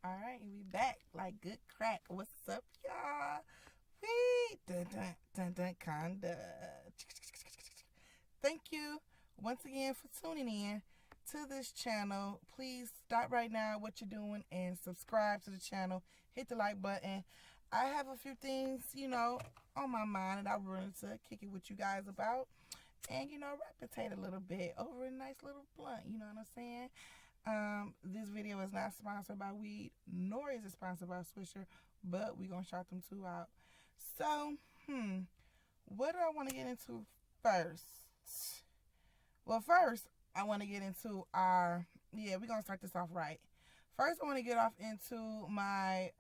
Alright, we back like good crack. What's up, y'all? We dun dun dun dun kinda. Thank you once again for tuning in to this channel. Please stop right now what you're doing and subscribe to the channel. Hit the like button. I have a few things, on my mind that I wanted to kick it with you guys about. And, reputate a little bit over a nice little blunt, you know what I'm saying? This video is not sponsored by weed, nor is it sponsored by Swisher, but we're going to shout them two out. So, what do I want to get into first? Well, first, I want to get into we're going to start this off right. First, I want to get off into my,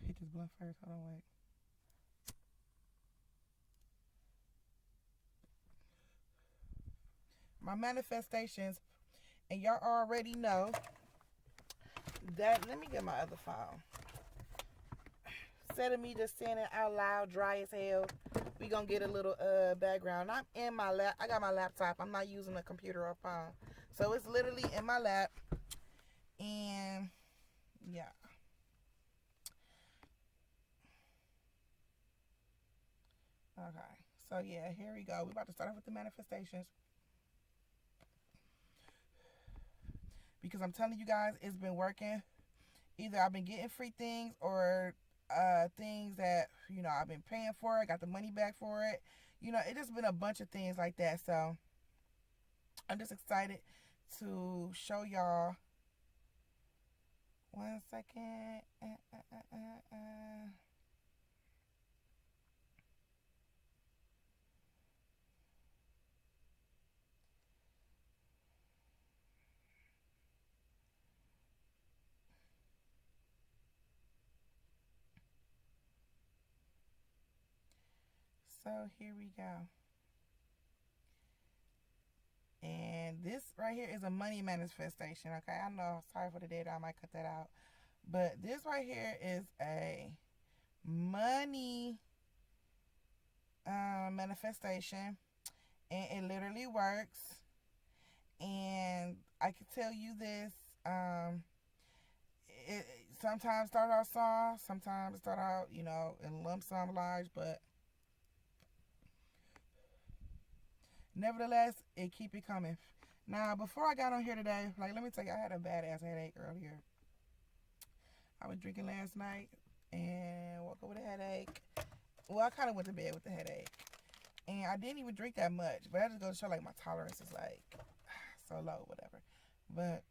hit this blunt first, hold on, wait. My manifestations, and y'all already know that. Let me get my other phone. Instead of me just saying it out loud, dry as hell, we gonna get a little background. I'm in my lap. I got my laptop. I'm not using a computer or phone, so it's literally in my lap. And yeah. Okay. So yeah, here we go. We about to start off with the manifestations. Because I'm telling you guys, it's been working. Either I've been getting free things or things that, I've been paying for. I got the money back for it. It just been a bunch of things like that. So I'm just excited to show y'all. 1 second. So here we go. And this right here is a money manifestation, okay? I know, sorry for the data, I might cut that out. But this right here is a money manifestation. And it literally works. And I can tell you this, it sometimes start out soft, sometimes start out, in lump sum large, but nevertheless, it keep it coming. Now, before I got on here today, let me tell you, I had a badass headache earlier. I was drinking last night and woke up with a headache. Well, I kind of went to bed with a headache. And I didn't even drink that much, but I just go to show, my tolerance is, so low, whatever. But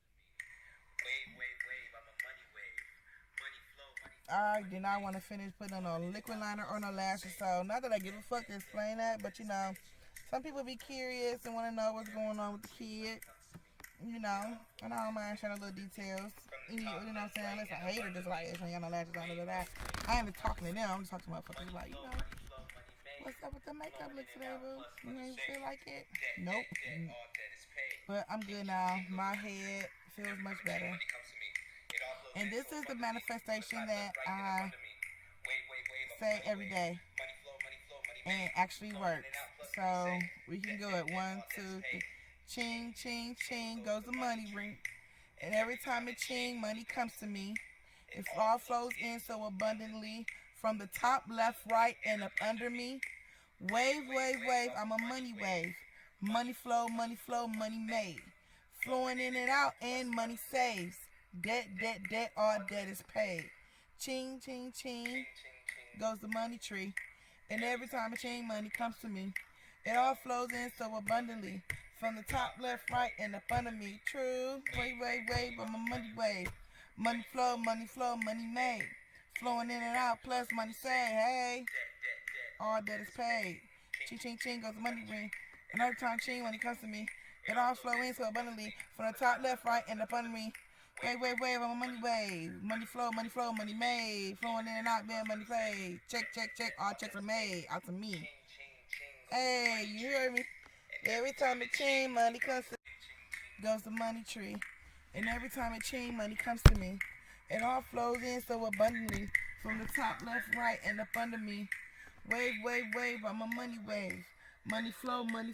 I did not want to finish putting on a liquid liner or no lashes, so not that I give a fuck to explain that, but some people be curious and want to know what's going on with the kid, and I don't mind sharing little details, you know what I'm saying, unless a hater just this and y'all no lashes on, that. I ain't even talking to them, I'm just talking to motherfuckers what's up with the makeup look today, boo? You ain't feel like it? Nope. But I'm good now. My head feels much better. And this is the manifestation that I say every day. And it actually works. So we can go at 1, 2, 3. Ching, ching, ching goes the money ring. And every time it ching, money comes to me. It all flows in so abundantly from the top, left, right, and up under me. Wave, wave, wave, I'm a money wave. Money flow, money made. Flowing in and out, and money saves. Debt, debt, debt, all debt is paid. Ching, ching, ching goes the money tree. And every time a ching, money comes to me. It all flows in so abundantly. From the top, left, right, and up under me. True, wave, wave, wave, I'm a money wave. Money flow, money made. Flowing in and out, plus money saved. Hey, all debt is paid. Ching, ching, ching goes the money ring. And every time ching, money comes to me. It all flows in so abundantly. From the top, left, right, and up under me. Wave, wave, wave, I'm a money wave. Money flow, money made. Flowing in and out, man, money paid. Check, check, check, all checks are made. Out to me. Hey, you hear me? Every time it ching, money comes to me. Goes the money tree. And every time it ching, money comes to me. It all flows in so abundantly. From the top, left, right, and up under me. Wave, wave, wave, I'm a money wave. Money flow, money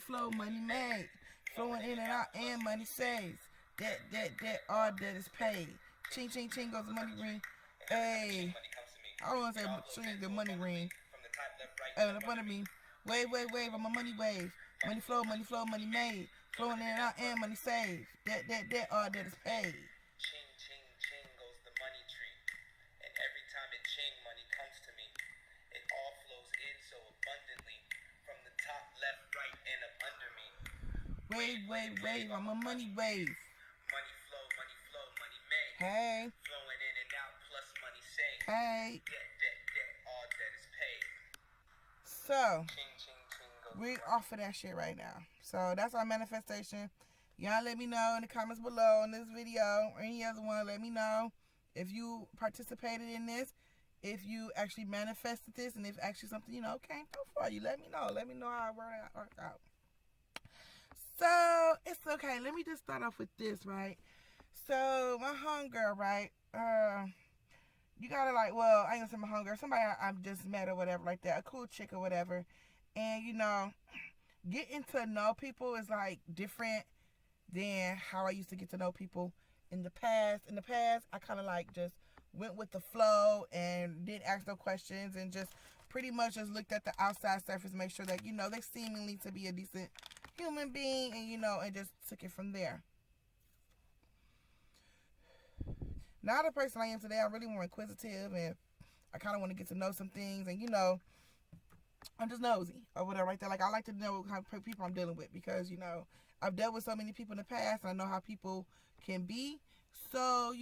made. flowing in and out, and money saves. That, all that is paid. Ching, ching, ching goes the money ring. Hey, I don't want to say ching the money ring. In front of me, wave, I'm a money wave. Money flow, money made. Flowing in and out, and money saved. That, all that is paid. Ching, ching, ching goes the money tree. And every time it ching, money comes to me. It all flows in so abundantly. From the top, left, right, and up under me. Wave, I'm a money wave. Money flow, money made. Hey. Flowing in and out, plus money saved. Hey. That, all that is paid. So, we off of that shit right now. So, that's our manifestation. Y'all let me know in the comments below on this video or any other one. Let me know if you participated in this, if you actually manifested this, and if actually something, came through for you. Let me know. Let me know how it worked out. So, it's okay. Let me just start off with this, right? So, my homegirl, right? You gotta I ain't gonna say my homegirl. Somebody I've just met or whatever like that. A cool chick or whatever. And, getting to know people is, different than how I used to get to know people in the past. In the past, I kind of, just went with the flow and didn't ask no questions and just pretty much just looked at the outside surface, make sure that, they seemingly to be a decent human being and, and just took it from there. Now the person I am today, I'm really more inquisitive and I kind of want to get to know some things and, I'm just nosy or whatever like that. I like to know how people I'm dealing with because, I've dealt with so many people in the past and I know how people can be. So,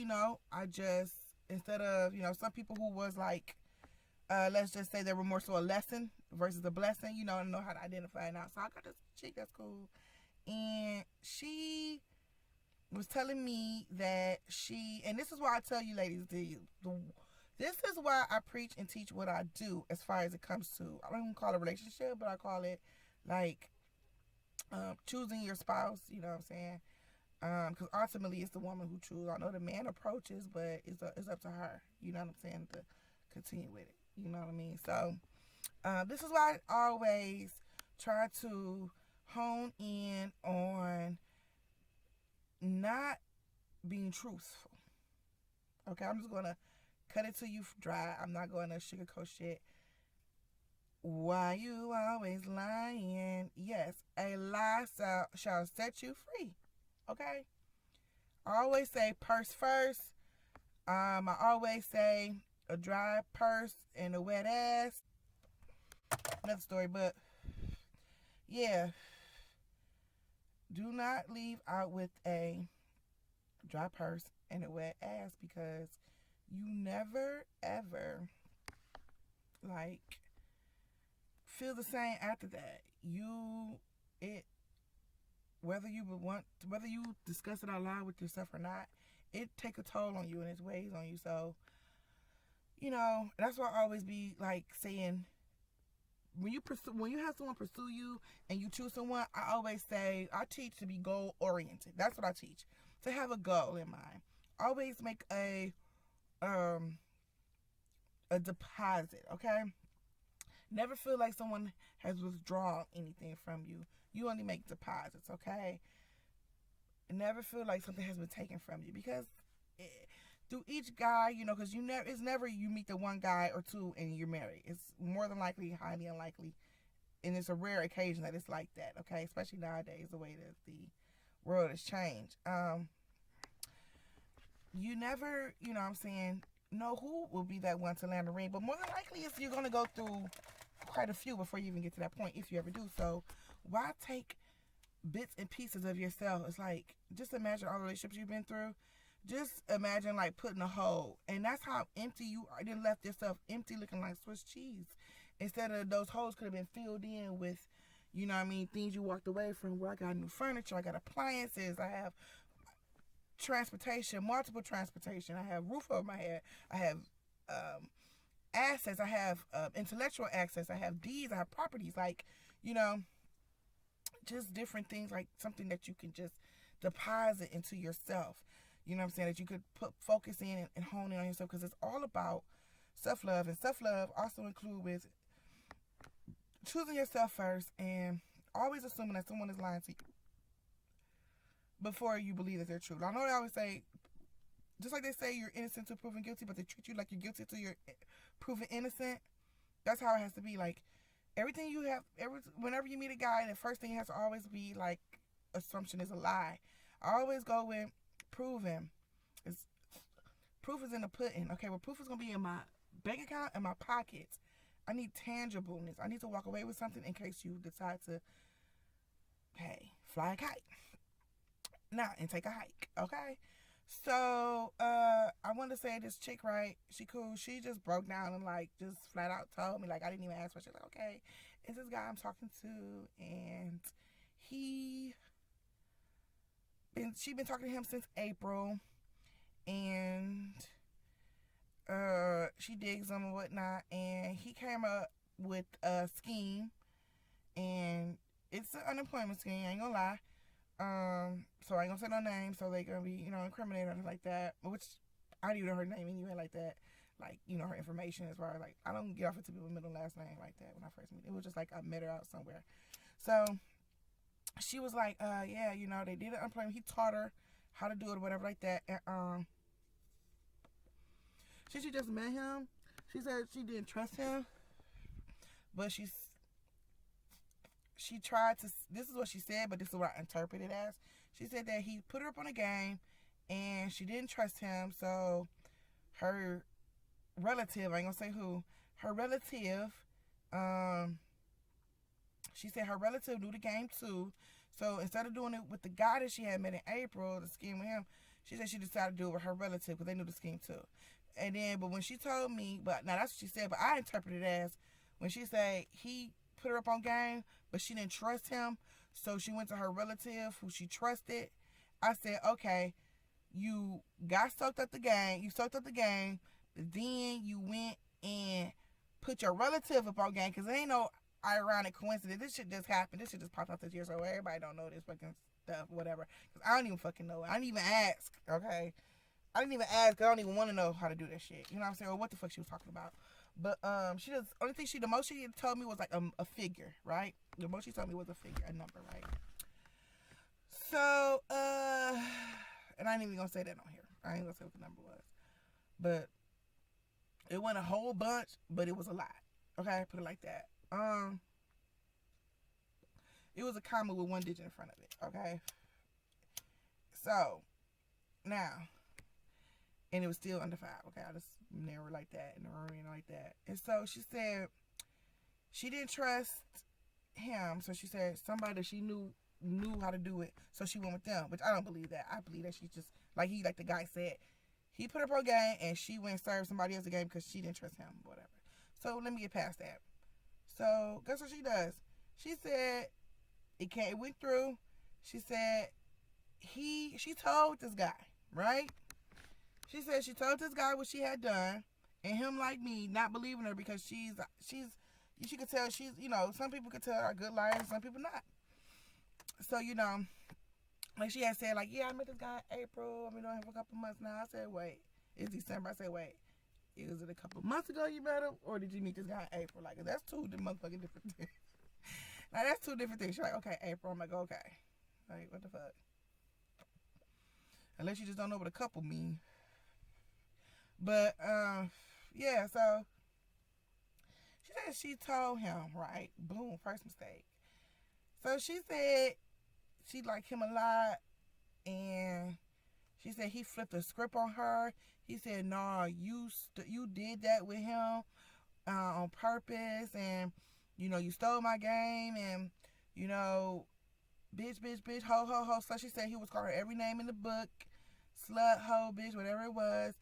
I just, instead of, some people who was let's just say they were more so a lesson versus a blessing, I know how to identify it now. So I got this chick that's cool. And she was telling me that and this is why I tell you ladies, this is why I preach and teach what I do as far as it comes to, I don't even call it a relationship, but I call it choosing your spouse, you know what I'm saying? Because ultimately it's the woman who chooses. I know the man approaches, but it's up to her, you know what I'm saying, to continue with it, you know what I mean? So this is why I always try to hone in on not being truthful. Okay, I'm just going to cut it to you dry. I'm not going to sugarcoat shit. Why you always lying? Yes, a lie shall set you free. Okay? I always say purse first. I always say a dry purse and a wet ass. Another story, but yeah. Do not leave out with a dry purse and a wet ass because you never ever feel the same after that. Whether you discuss it out loud with yourself or not, it take a toll on you and it weighs on you. So, that's why I always be saying, when you have someone pursue you and you choose someone, I always say, I teach to be goal oriented. That's what I teach. To have a goal in mind. Always make a deposit, okay? Never feel like someone has withdrawn anything from you. You only make deposits, okay? Never feel like something has been taken from you because through each guy, because it's never you meet the one guy or two and you're married. It's more than likely, highly unlikely, and it's a rare occasion that it's like that, okay? Especially nowadays, the way that the world has changed. You never, know who will be that one to land the ring, but more than likely you're going to go through quite a few before you even get to that point, if you ever do. So why take bits and pieces of yourself? It's just imagine all the relationships you've been through. Just imagine putting a hole, and that's how empty you are. Then left yourself empty, looking like Swiss cheese. Instead of those holes could have been filled in with, things you walked away from. Where I got new furniture, I got appliances, I have transportation, multiple transportation, I have roof over my head, I have assets, I have intellectual access, I have deeds, I have properties, just different things, something that you can just deposit into yourself. You know what I'm saying? That you could put focus in and hone in on yourself, because it's all about self-love. And self-love also include with choosing yourself first and always assuming that someone is lying to you. before you believe that they're true. I know they always say, just like they say you're innocent till proven guilty, but they treat you like you're guilty till you're proven innocent. That's how it has to be. Like, everything you have, whenever you meet a guy, the first thing has to always be like, assumption is a lie. I always go with proven. Proof is in the pudding. Okay, well, proof is going to be in my bank account and my pockets. I need tangibleness. I need to walk away with something in case you decide to, hey, fly a kite. Nah, and take a hike, okay? So, I want to say this chick, right? She cool. She just broke down and, like, just flat out told me, like, I didn't even ask for. She's like, okay, it's this guy I'm talking to, and she been talking to him since April, and she digs him and whatnot, and he came up with a scheme, and it's an unemployment scheme, I ain't gonna lie. So I ain't gonna say no name, so they gonna be, incriminated or like that, which I don't even know her name anyway, like that, like, her information as far as, like, I don't get off into people's middle and last name like that when I first meet. It was just like I met her out somewhere. So she was like, yeah, they did an unemployment. He taught her how to do it or whatever like that, and she just met him. She said she didn't trust him, but she tried to, this is what she said, but this is what I interpret it as. She said that he put her up on a game, and she didn't trust him, so her relative, I ain't gonna say who, her relative, she said her relative knew the game too, so instead of doing it with the guy that she had met in April, the scheme with him, she said she decided to do it with her relative, because they knew the scheme too. And then, but when she told me, but now that's what she said, but I interpreted it as, when she said he put her up on game, but she didn't trust him, so she went to her relative who she trusted. I said, okay, you got soaked up the game, but then you went and put your relative up on game, because there ain't no ironic coincidence. This shit just happened. This shit just popped off this year, so everybody don't know this fucking stuff, whatever, because I don't even fucking know it. I didn't even ask, okay? I didn't even ask, because I don't even want to know how to do that shit. You know what I'm saying? Or what the fuck she was talking about. But she just, the most she told me was like a figure, right? The most she told me was a figure, a number, right? So, and I ain't even gonna say that on here. I ain't gonna say what the number was. But it wasn't a whole bunch, but it was a lot. Okay, put it like that. It was a comma with one digit in front of it, okay? So, now, and it was still under 5, okay? I just narrowed like that and like that. And so she said she didn't trust him, so she said somebody that she knew how to do it, so she went with them, which I don't believe that. I believe that she's just, like the guy said, he put up her game and she went and served somebody else the game because she didn't trust him, whatever. So let me get past that. So guess what she does? She said it went through. She said she told this guy, right? She said she told this guy what she had done, and him, like me, not believing her because she could tell she's, some people could tell are good liars, some people not. So, like she had said, like, yeah, I met this guy in April. I've been knowing him for a couple months now. I said, wait, it's December. I said, wait, was it a couple months ago you met him, or did you meet this guy in April? Like, that's two motherfucking different things. Now, that's two different things. She's like, okay, April. I'm like, okay. Like, what the fuck? Unless you just don't know what a couple mean. But, yeah, so she said she told him, right? Boom, first mistake. So she said she liked him a lot, and she said he flipped the script on her. He said, nah, you did that with him on purpose, and, you stole my game, and, bitch, ho. So she said he was calling her every name in the book, slut, ho, bitch, whatever it was.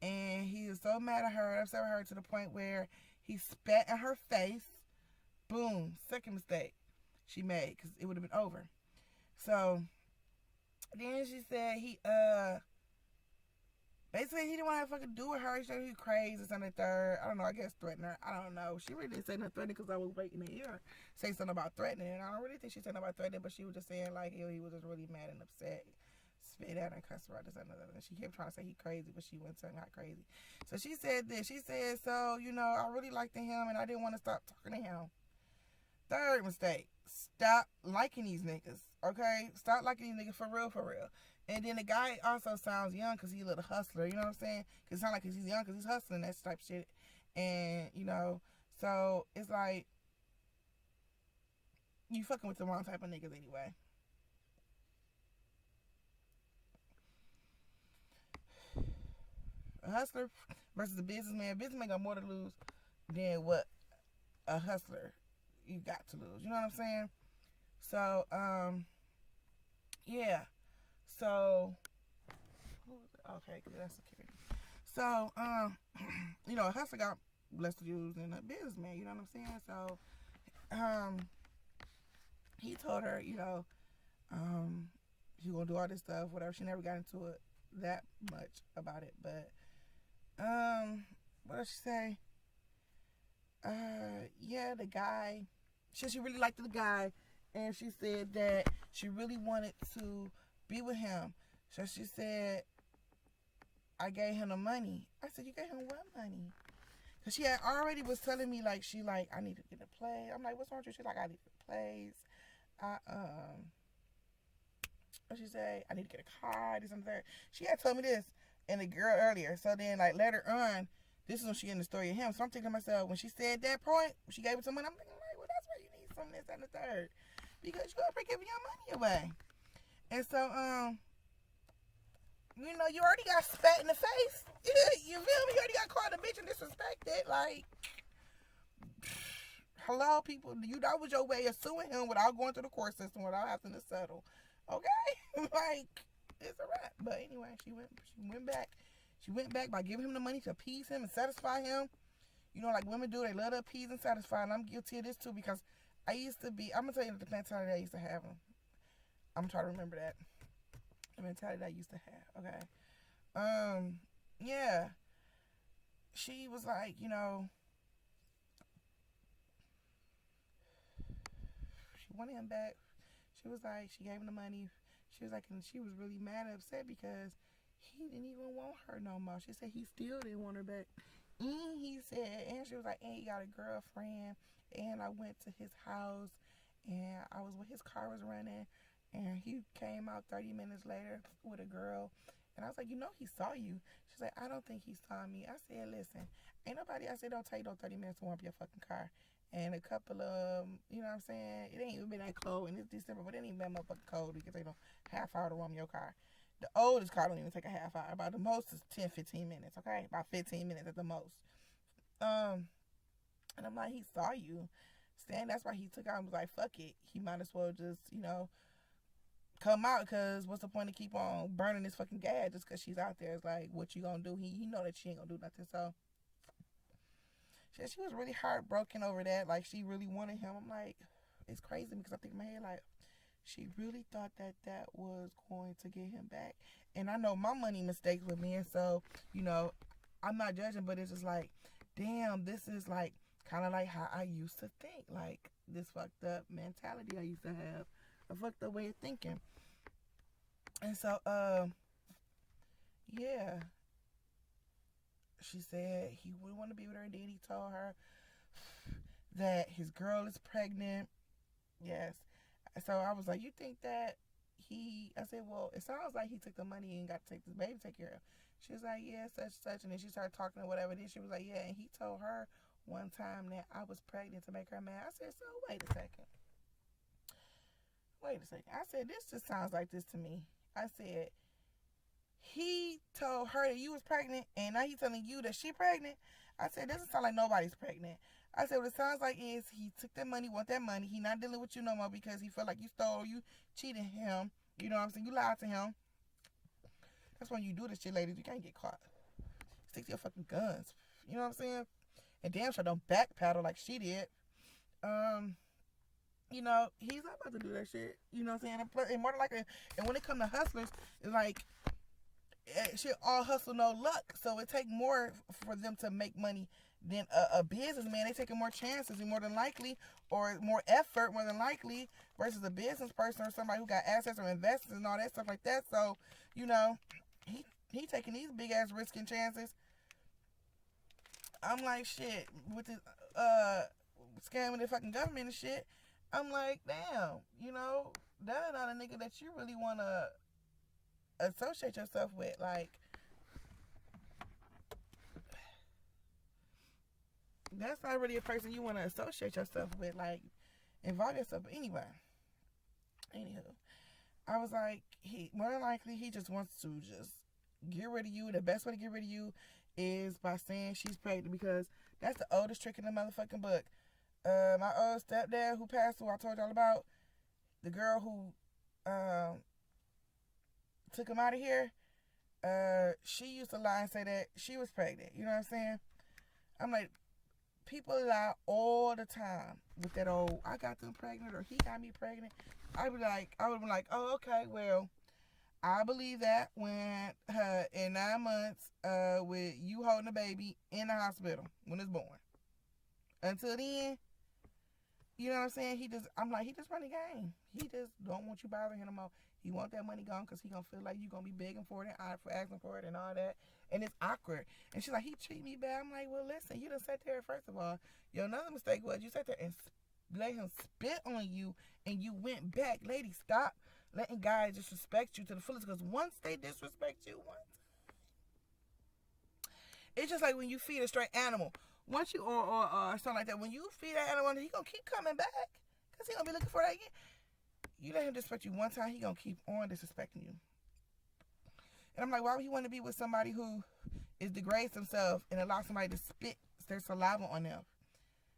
And he was so mad at her, upset with her to the point where he spat in her face. Boom, second mistake she made, because it would have been over. So then she said basically he didn't want to have fucking do with her. She said he was crazy, this and the third. I don't know, I guess threatening her. I don't know. She really didn't say nothing threatening because I was waiting to hear her say something about threatening. And I don't really think she said nothing about threatening, but she was just saying like he was just really mad and upset. Spit at her and cuss her out, this and that. And she kept trying to say he crazy, but she wasn't saying how crazy. So she said this. She said, so, I really liked him and I didn't want to stop talking to him. Third mistake. stop liking these niggas, okay? Stop liking these niggas for real, for real. And then the guy also sounds young because he's a little hustler, you know what I'm saying? Because it sounds like he's young because he's hustling that type of shit. And, you know, so it's like, you fucking with the wrong type of niggas anyway. A hustler versus a businessman. A businessman got more to lose than what a hustler you got to lose. You know what I'm saying? So, yeah. So, okay, that's security. So, you know, a hustler got less to lose than a businessman. You know what I'm saying? So, he told her, you know, he gonna do all this stuff, whatever. She never got into it that much about it, but, what did she say? Yeah, the guy, she really liked the guy, and she said that she really wanted to be with him. So she said, I gave him the money. I said, you gave him what money? Because she had already was telling me, like, she like, I need to get a play. I'm like, what's wrong with you? She's like, I need to get plays. What she say? I need to get a car, this and that. She had told me this and the girl earlier. So then, like, later on, this is when she in the story of him. So I'm thinking to myself, when she said that point, she gave it to me, I'm thinking, like, well, that's why you need some of this and the third. Because you're going to be giving your money away. And so, you know, you already got spat in the face. You feel me? You already got called a bitch and disrespected. Like, hello, people. That was your way of suing him without going through the court system, without having to settle. Okay? Like, it's a wrap. But anyway, she went back. She went back by giving him the money to appease him and satisfy him. You know, like women do, they love to appease and satisfy. And I'm guilty of this too, because I used to be, I'm going to tell you the mentality I used to have. I'm trying to remember that. The mentality that I used to have. Okay. Yeah. She was like, you know, she wanted him back. She was like, she gave him the money. She was like, and she was really mad and upset because he didn't even want her no more. She said he still didn't want her back. And he said, and she was like, and he got a girlfriend. And I went to his house and I was when his car was running. And he came out 30 minutes later with a girl. And I was like, you know, he saw you. She's like, I don't think he saw me. I said, listen, ain't nobody, I said, don't take no 30 minutes to warm up your fucking car. And a couple of, you know what I'm saying? It ain't even been that cold, and it's December, but it ain't even been motherfucking cold because they don't half hour to warm your car. The oldest car don't even take a half hour. About the most is 10, 15 minutes, okay? About 15 minutes at the most. And I'm like, he saw you. Stan, that's why he took out and was like, fuck it. He might as well just, you know, come out, because what's the point of keep on burning this fucking gas just because she's out there? It's like, what you gonna do? He know that she ain't gonna do nothing. So she was really heartbroken over that. Like, she really wanted him. I'm like, it's crazy because I think in my head, like, she really thought that that was going to get him back. And I know my money mistakes with me, and so, you know, I'm not judging, but it's just like, damn, this is like kind of like how I used to think. Like, this fucked up mentality I used to have, a fucked up way of thinking. And so, yeah, she said he would want to be with her, and then he told her that his girl is pregnant. Yes. So I was like, you think that I said, well, it sounds like he took the money and got to take this baby to take care of. She was like, yeah, such. And then she started talking or whatever. Then she was like, yeah. And he told her one time that I was pregnant to make her mad. I said, so wait a second. I said, this just sounds like this to me. I said, he told her that you was pregnant, and now he's telling you that she pregnant. I said, doesn't sound like nobody's pregnant. I said, what it sounds like is he took that money, want that money. He not dealing with you no more because he felt like you stole, you cheated him. You know what I'm saying? You lied to him. That's when you do this shit, ladies. You can't get caught. Stick to your fucking guns. You know what I'm saying? And damn sure don't backpedal like she did. You know, he's not about to do that shit. You know what I'm saying? And more than likely, and when it comes to hustlers, it's like, shit all hustle, no luck. So it take more for them to make money than a businessman. They taking more chances and more than likely, or more effort more than likely, versus a business person or somebody who got assets or investments and all that stuff like that. So, you know, he taking these big ass risks and chances. I'm like, shit, with this scamming the fucking government and shit. I'm like, damn, that is not a nigga that you really want to associate yourself with. Like, that's not really a person you want to associate yourself with. Like, involve yourself. But anywho, I was like, more than likely, he just wants to just get rid of you. The best way to get rid of you is by saying she's pregnant, because that's the oldest trick in the motherfucking book. My old stepdad who passed, who I told y'all about, the girl who took him out of here, she used to lie and say that she was pregnant. You know what I'm saying? I'm like, people lie all the time with that old, I got them pregnant, or he got me pregnant. I would have been like, oh, okay, well, I believe that when in 9 months, with you holding a baby in the hospital when it's born. Until then, you know what I'm saying? He just running game. He just don't want you bothering him no more. He want that money gone because he gonna feel like you gonna be begging for it and for asking for it and all that. And it's awkward. And she's like, he treat me bad. I'm like, well, listen, you done sat there. First of all, your another mistake was you sat there and let him spit on you, and you went back. Lady, stop letting guys disrespect you to the fullest, because once they disrespect you it's just like when you feed a stray animal. Once you, or something like that, when you feed that animal, he gonna keep coming back, because he gonna be looking for that again. You let him disrespect you one time, he gonna keep on disrespecting you. And I'm like, why would you want to be with somebody who is degrades themselves and allow somebody to spit their saliva on them?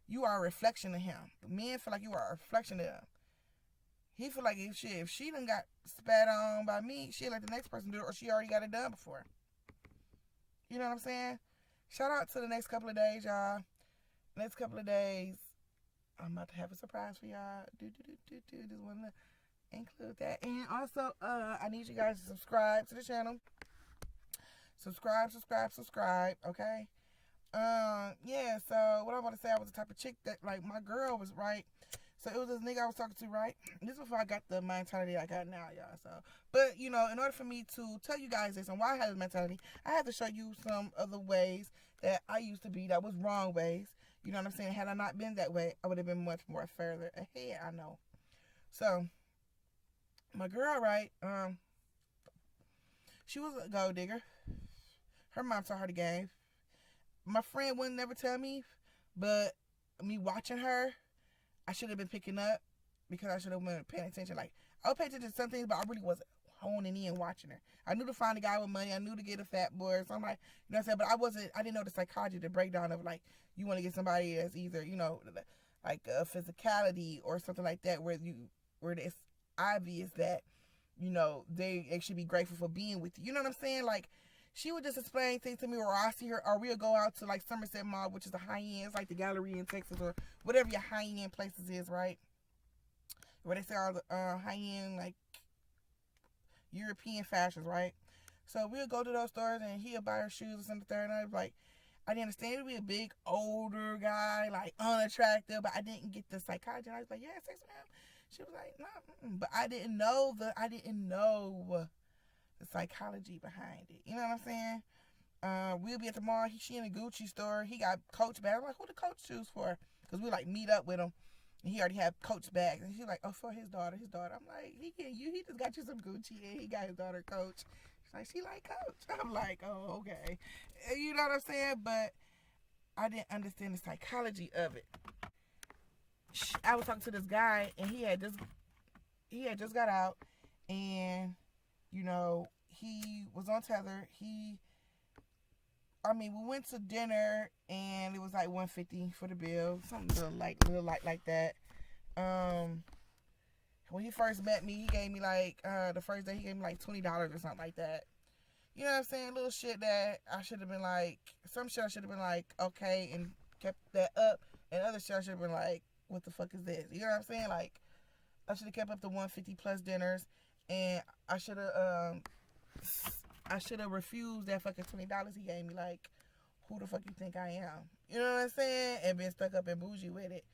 You are a reflection of him. Men feel like you are a reflection of them. He feel like if she done got spat on by me, she'll let the next person do it, or she already got it done before. You know what I'm saying? Shout out to the next couple of days, y'all. Next couple of days, I'm about to have a surprise for y'all. Just want to include that. And also, I need you guys to subscribe to the channel. Subscribe, okay? Yeah, so what I want to say, I was the type of chick that, like, my girl was right. So it was this nigga I was talking to, right? This is before I got the mentality I got now, y'all. So, but, in order for me to tell you guys this and why I had this mentality, I had to show you some of the ways that I used to be that was wrong ways. You know what I'm saying? Had I not been that way, I would have been much more further ahead, I know. So, my girl, right, she was a gold digger. Her mom taught her the game. My friend wouldn't never tell me, but me watching her, I should have been picking up, because I should have been paying attention. Like, I would pay attention to some things, but I really wasn't honing in watching her. I knew to find a guy with money. I knew to get a fat boy or something, like, you know what I'm saying? But I didn't know the psychology, the breakdown of, like, you want to get somebody that's either, like a physicality or something like that, where it's obvious that, they should be grateful for being with you. You know what I'm saying? Like, she would just explain things to me, or I see her, or we'll go out to, like, Somerset Mall, which is the high-end, it's like the gallery in Texas, or whatever your high-end places is, right? Where they sell all the high-end, like, European fashions, right? So we'll go to those stores, and he'll buy her shoes or something, and I was like, I didn't understand it would be a big, older guy, like, unattractive, but I didn't get the psychology. And I was like, yeah, sex with him. She was like, no, but I didn't know the psychology behind it. You know what I'm saying? We'll be at the mall. She in a Gucci store. He got Coach bags. I'm like, who the Coach shoes for? Because we like meet up with him, and he already had Coach bags. And she's like, oh, for his daughter. I'm like, he just got you some Gucci, and he got his daughter Coach. She's like, she like Coach. I'm like, oh, okay. You know what I'm saying? But I didn't understand the psychology of it. I was talking to this guy, and he had just got out, and he was on tether. We went to dinner, and it was like $150 for the bill, something little light like that. When he first met me, he gave me like the first day he gave me like $20 or something like that. You know what I'm saying? Little shit that I should have been like, some shit I should have been like, okay, and kept that up, and other shit I should have been like, what the fuck is this? You know what I'm saying? Like, I should have kept up the $150 plus dinners, and I should have refused that fucking $20 he gave me. Like, who the fuck you think I am? You know what I'm saying? And been stuck up and bougie with it,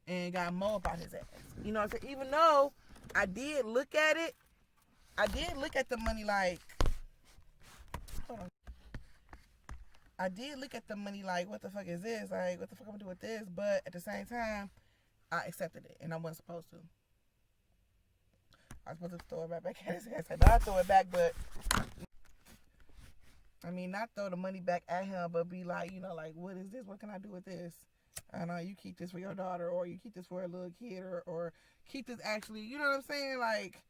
and got more about his ass. You know what I'm saying? Even though I did look at it, I did look at the money like, hold on. I did look at the money like, what the fuck is this? Like, what the fuck I'm gonna do with this? But at the same time, I accepted it, and I wasn't supposed to. I was supposed to throw it right back at his ass. I not throw it back, but I mean, not throw the money back at him, but be like, you know, like, what is this? What can I do with this? I know you keep this for your daughter, or you keep this for a little kid, or keep this actually, you know what I'm saying? Like,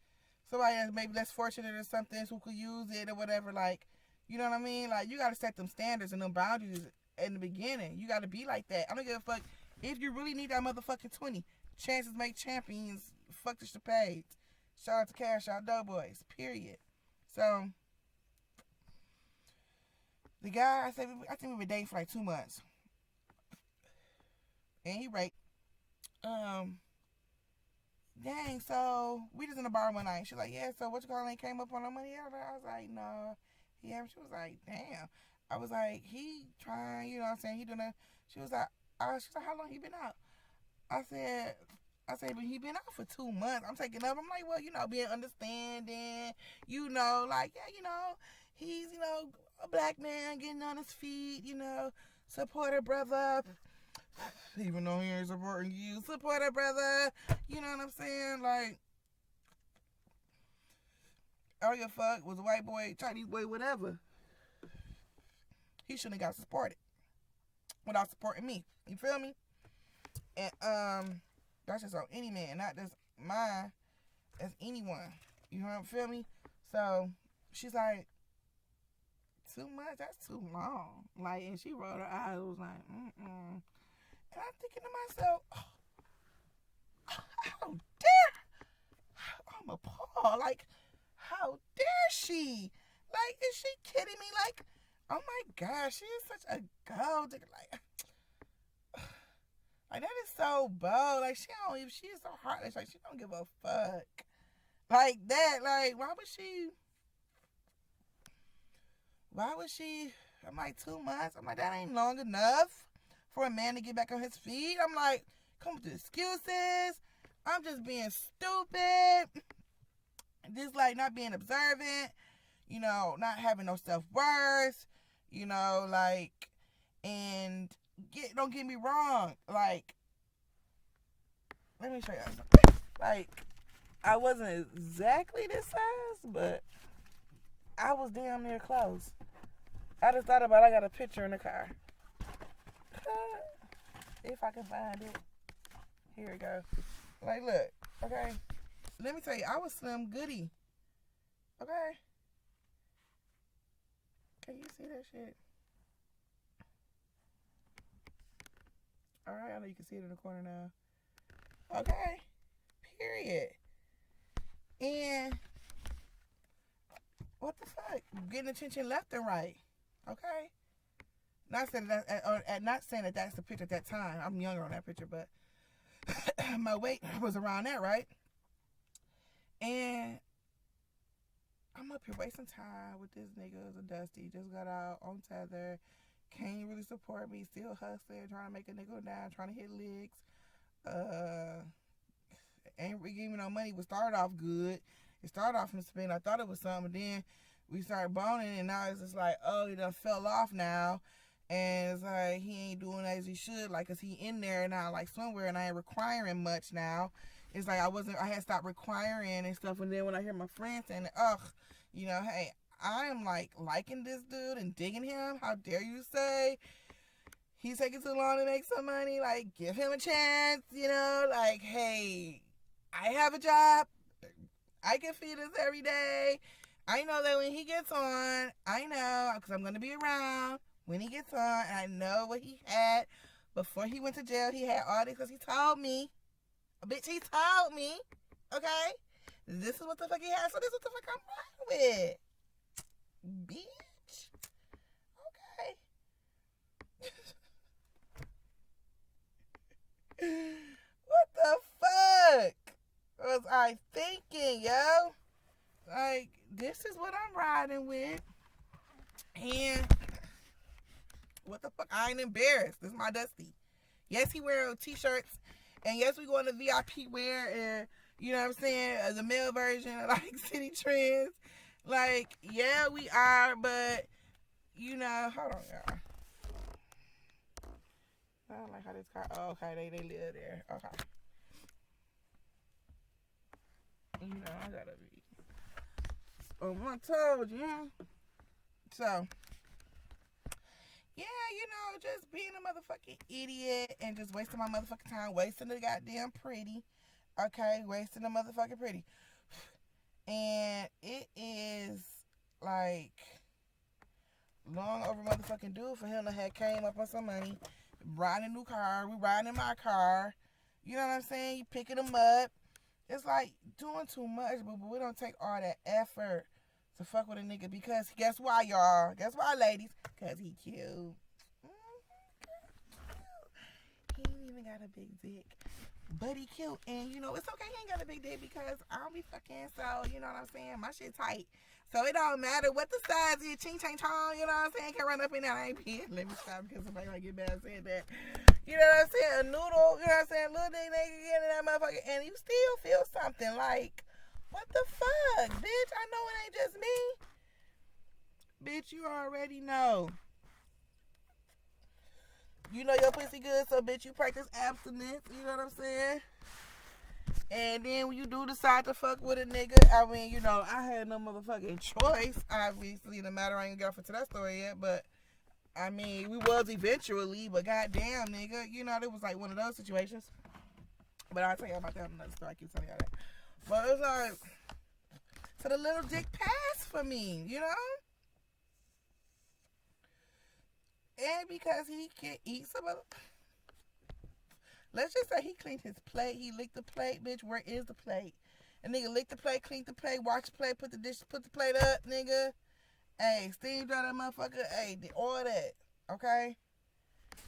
somebody that's maybe less fortunate or something who could use it or whatever. Like, you know what I mean? Like, you got to set them standards and them boundaries in the beginning. You got to be like that. I don't give a fuck if you really need that motherfucking 20. Chances make champions. Fuck the Chapades. Shout out to Cash Out Doughboys. Period. So, the guy, I think we've been dating for like 2 months. And he raped. Dang, so we just in the bar one night. She's like, yeah, so what you calling? Came up on the money. I was like, no. Yeah, she was like, damn. I was like, he trying, you know what I'm saying? He doing a, she was like, how long he been out? I said, but he been out for 2 months. I'm taking up. I'm like, well, you know, being understanding, you know, like, yeah, you know, he's, you know, a black man getting on his feet, you know, support a brother. Even though he ain't supporting you, support a brother. You know what I'm saying? Like, I don't give a fuck. Was a white boy, Chinese boy, whatever. He shouldn't have got supported without supporting me. You feel me? And that's just on any man, not just mine, as anyone. You know what I'm feel me? So she's like, 2 months? That's too long. Like, and she rolled her eyes. Was like, mm-mm. And I'm thinking to myself, how dare, I'm appalled. Like, how dare she? Like, is she kidding me? Like, oh my gosh, she is such a gold digger. Like that is so bold. Like, she is so heartless. Like, she don't give a fuck. Like that, like, why would she, I'm like, 2 months? I'm like, that ain't long enough for a man to get back on his feet. I'm like, come with the excuses. I'm just being stupid. Just like not being observant. You know, not having no self-worth. You know, like, and don't get me wrong. Like, let me show you something. Like, I wasn't exactly this size, but I was damn near close. I just thought about I got a picture in the car. If I can find it. Here we go. Like, look, okay? Let me tell you, I was Slim Goody. Okay? Can you see that shit? Alright, I know you can see it in the corner now. Okay? Period. And what the fuck? Getting attention left and right. Okay? Not saying that that's the picture at that time. I'm younger on that picture, but my weight was around that, right? And I'm up here wasting time with this nigga, the Dusty. Just got out on tether. Can't really support me. Still hustling, trying to make a nigga down, trying to hit licks. Ain't really giving me no money. We started off good. It started off from spin. I thought it was something, then we started boning, and now it's just like, oh, he done fell off now. And it's like, he ain't doing as he should, like, cause he in there now, like, somewhere, and I ain't requiring much now. It's like, I had stopped requiring and stuff, and then when I hear my friends saying, ugh, you know, hey, I am, like, liking this dude and digging him. How dare you say he's taking too long to make some money? Like, give him a chance, you know? Like, hey, I have a job. I can feed us every day. I know that when he gets on, I know, because I'm going to be around when he gets on, and I know what he had before he went to jail. He had all this because he told me. Bitch, he told me. Okay? This is what the fuck he had, so this is what the fuck I'm riding with. Bitch. Okay. What the fuck was I thinking, yo? Like, this is what I'm riding with. And what the fuck? I ain't embarrassed. This is my Dusty. Yes, he wear t-shirts. And yes, we going to VIP wear. And, you know what I'm saying? The male version of, like, City Trends. Like, yeah, we are. But, you know, hold on, y'all. I don't like how this car. Oh, okay, they live there. Okay. You know, I gotta be on my toes, yeah. So, yeah, you know, just being a motherfucking idiot and just wasting my motherfucking time, wasting the goddamn pretty, okay, wasting the motherfucking pretty. And it is like long over motherfucking due for him to have came up on some money, riding a new car, we riding in my car, you know what I'm saying? You picking him up. It's like doing too much, but we don't take all that effort to fuck with a nigga because guess why, y'all? Guess why, ladies? Because he cute. He ain't even got a big dick, but he cute. And, you know, it's okay he ain't got a big dick because I don't be fucking, so, you know what I'm saying? My shit tight. So it don't matter what the size is, ching chang chong, you know what I'm saying? Can run up in there, I ain't peeing. Let me stop because somebody might get mad saying that. You know what I'm saying? A noodle, you know what I'm saying? Little nigga get in that motherfucker and you still feel something like, what the fuck, bitch? I know it ain't just me. Bitch, you already know. You know your pussy good, so bitch, you practice abstinence, you know what I'm saying? And then when you do decide to fuck with a nigga, I mean, you know, I had no motherfucking choice, obviously, no matter I ain't got for to that story yet, but, I mean, we was eventually, but goddamn, nigga, you know, it was like one of those situations. But I'll tell you about that in another story, I keep telling you that. But it's like, so the little dick passed for me, you know? And because he can eat some of the... Let's just say he cleaned his plate. He licked the plate, bitch. Where is the plate? A nigga licked the plate, cleaned the plate, washed the plate, put the plate up, nigga. Hey, steam dry that motherfucker. Hey, did all that. Okay?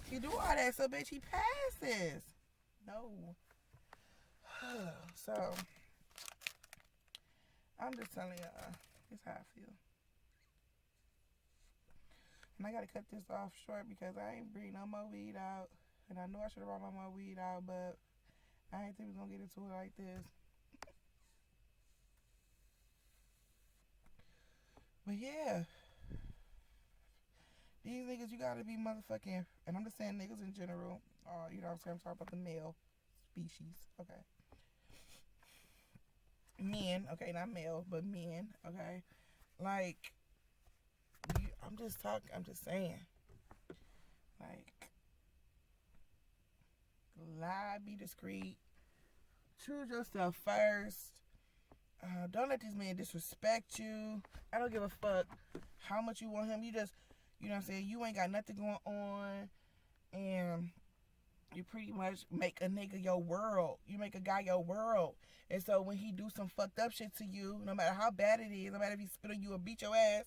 He do all that, so bitch, he passes. No. So, I'm just telling y'all, this how I feel. And I gotta cut this off short because I ain't bring no more weed out. And I know I should have brought my more weed out, but I ain't think we gonna get into it like this. But yeah. These niggas, you gotta be motherfucking, and I'm just saying niggas in general. You know what I'm saying? I'm talking about the male species, okay? Men, okay, not male, but men, okay? Like, I'm just saying. Like, lie, be discreet. Choose yourself first. Don't let these men disrespect you. I don't give a fuck how much you want him. You just, you know what I'm saying? You ain't got nothing going on. And you pretty much make a nigga your world. You make a guy your world. And so when he do some fucked up shit to you, no matter how bad it is, no matter if he spit on you or beat your ass,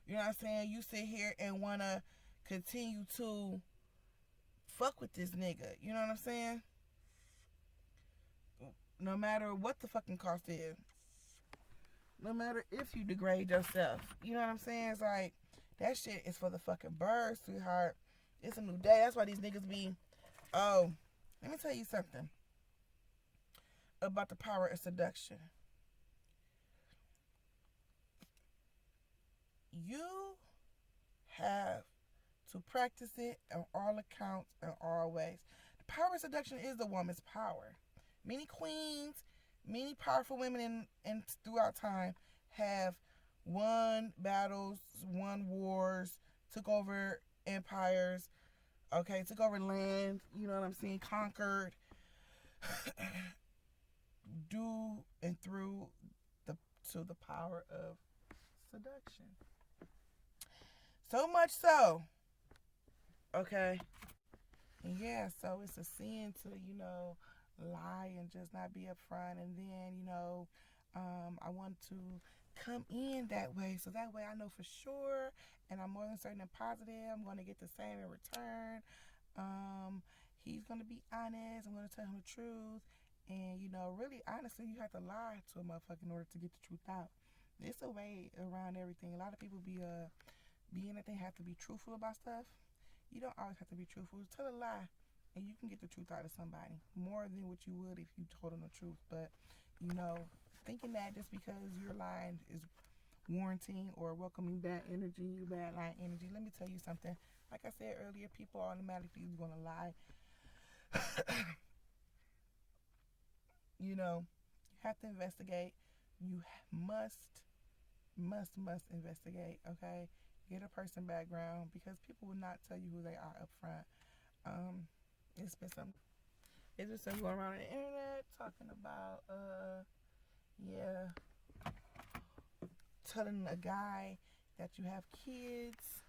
you know what I'm saying? You sit here and want to continue to fuck with this nigga. You know what I'm saying? No matter what the fucking cost is. No matter if you degrade yourself. You know what I'm saying? It's like, that shit is for the fucking birds, sweetheart. It's a new day. That's why these niggas be... Oh, let me tell you something about the power of seduction. You have to practice it on all accounts and all ways. The power of seduction is the woman's power. Many queens, many powerful women in throughout time have won battles, won wars, took over empires, okay, took over land, you know what I'm saying, conquered, due and through the power of seduction. So much so, okay, and yeah, so it's a sin to, you know, lie and just not be upfront, and then, you know, I want to come in that way, so that way I know for sure, and I'm more than certain and positive I'm going to get the same in return. He's going to be honest, I'm going to tell him the truth, and, you know, really, honestly, you have to lie to a motherfucker in order to get the truth out. It's a way around everything. A lot of people being that they have to be truthful about stuff. You don't always have to be truthful. Tell a lie, and you can get the truth out of somebody more than what you would if you told them the truth. But, you know, thinking that just because your line is warranting or welcoming bad energy, bad line energy, let me tell you something. Like I said earlier, people automatically is going to lie. You know, you have to investigate. you must investigate, okay? Get a person background, because people will not tell you who they are up front. Um, it's been some going around on the internet talking about yeah, telling a guy that you have kids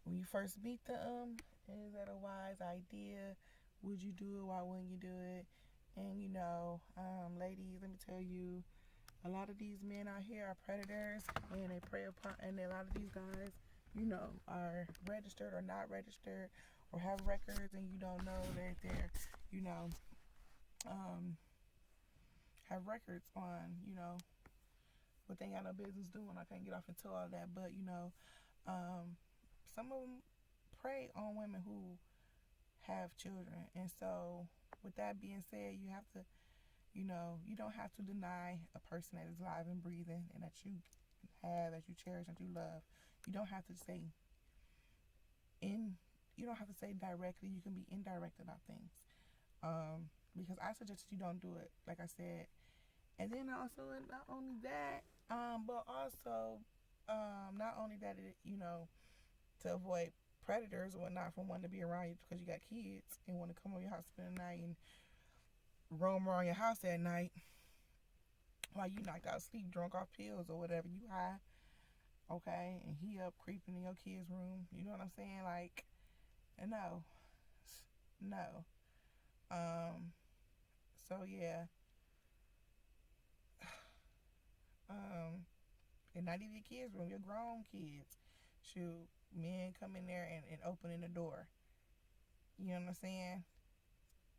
when you first meet them. Is that a wise idea? Would you do it? Why wouldn't you do it? And ladies, let me tell you, a lot of these men out here are predators, and they prey upon, and a lot of these guys, are registered or not registered, or have records, and you don't know that they're, have records on, what they got no business doing. I can't get off into all that, but some of them prey on women who have children, and so with that being said, you have to, you don't have to deny a person that is alive and breathing and that you have, that you cherish, that you love. You don't have to say directly. You can be indirect about things, because I suggest you don't do it, like I said. And then also, not only that, but also, not only that, to avoid predators or whatnot from wanting to be around you because you got kids and want to come over your house, spend the night, and roam around your house at night while you knocked out sleep, drunk off pills or whatever, you high, okay, and he up creeping in your kid's room. You know what I'm saying? Like, no. So yeah. And not even your kids' room, your grown kids. Shoot, men come in there and opening the door. You know what I'm saying?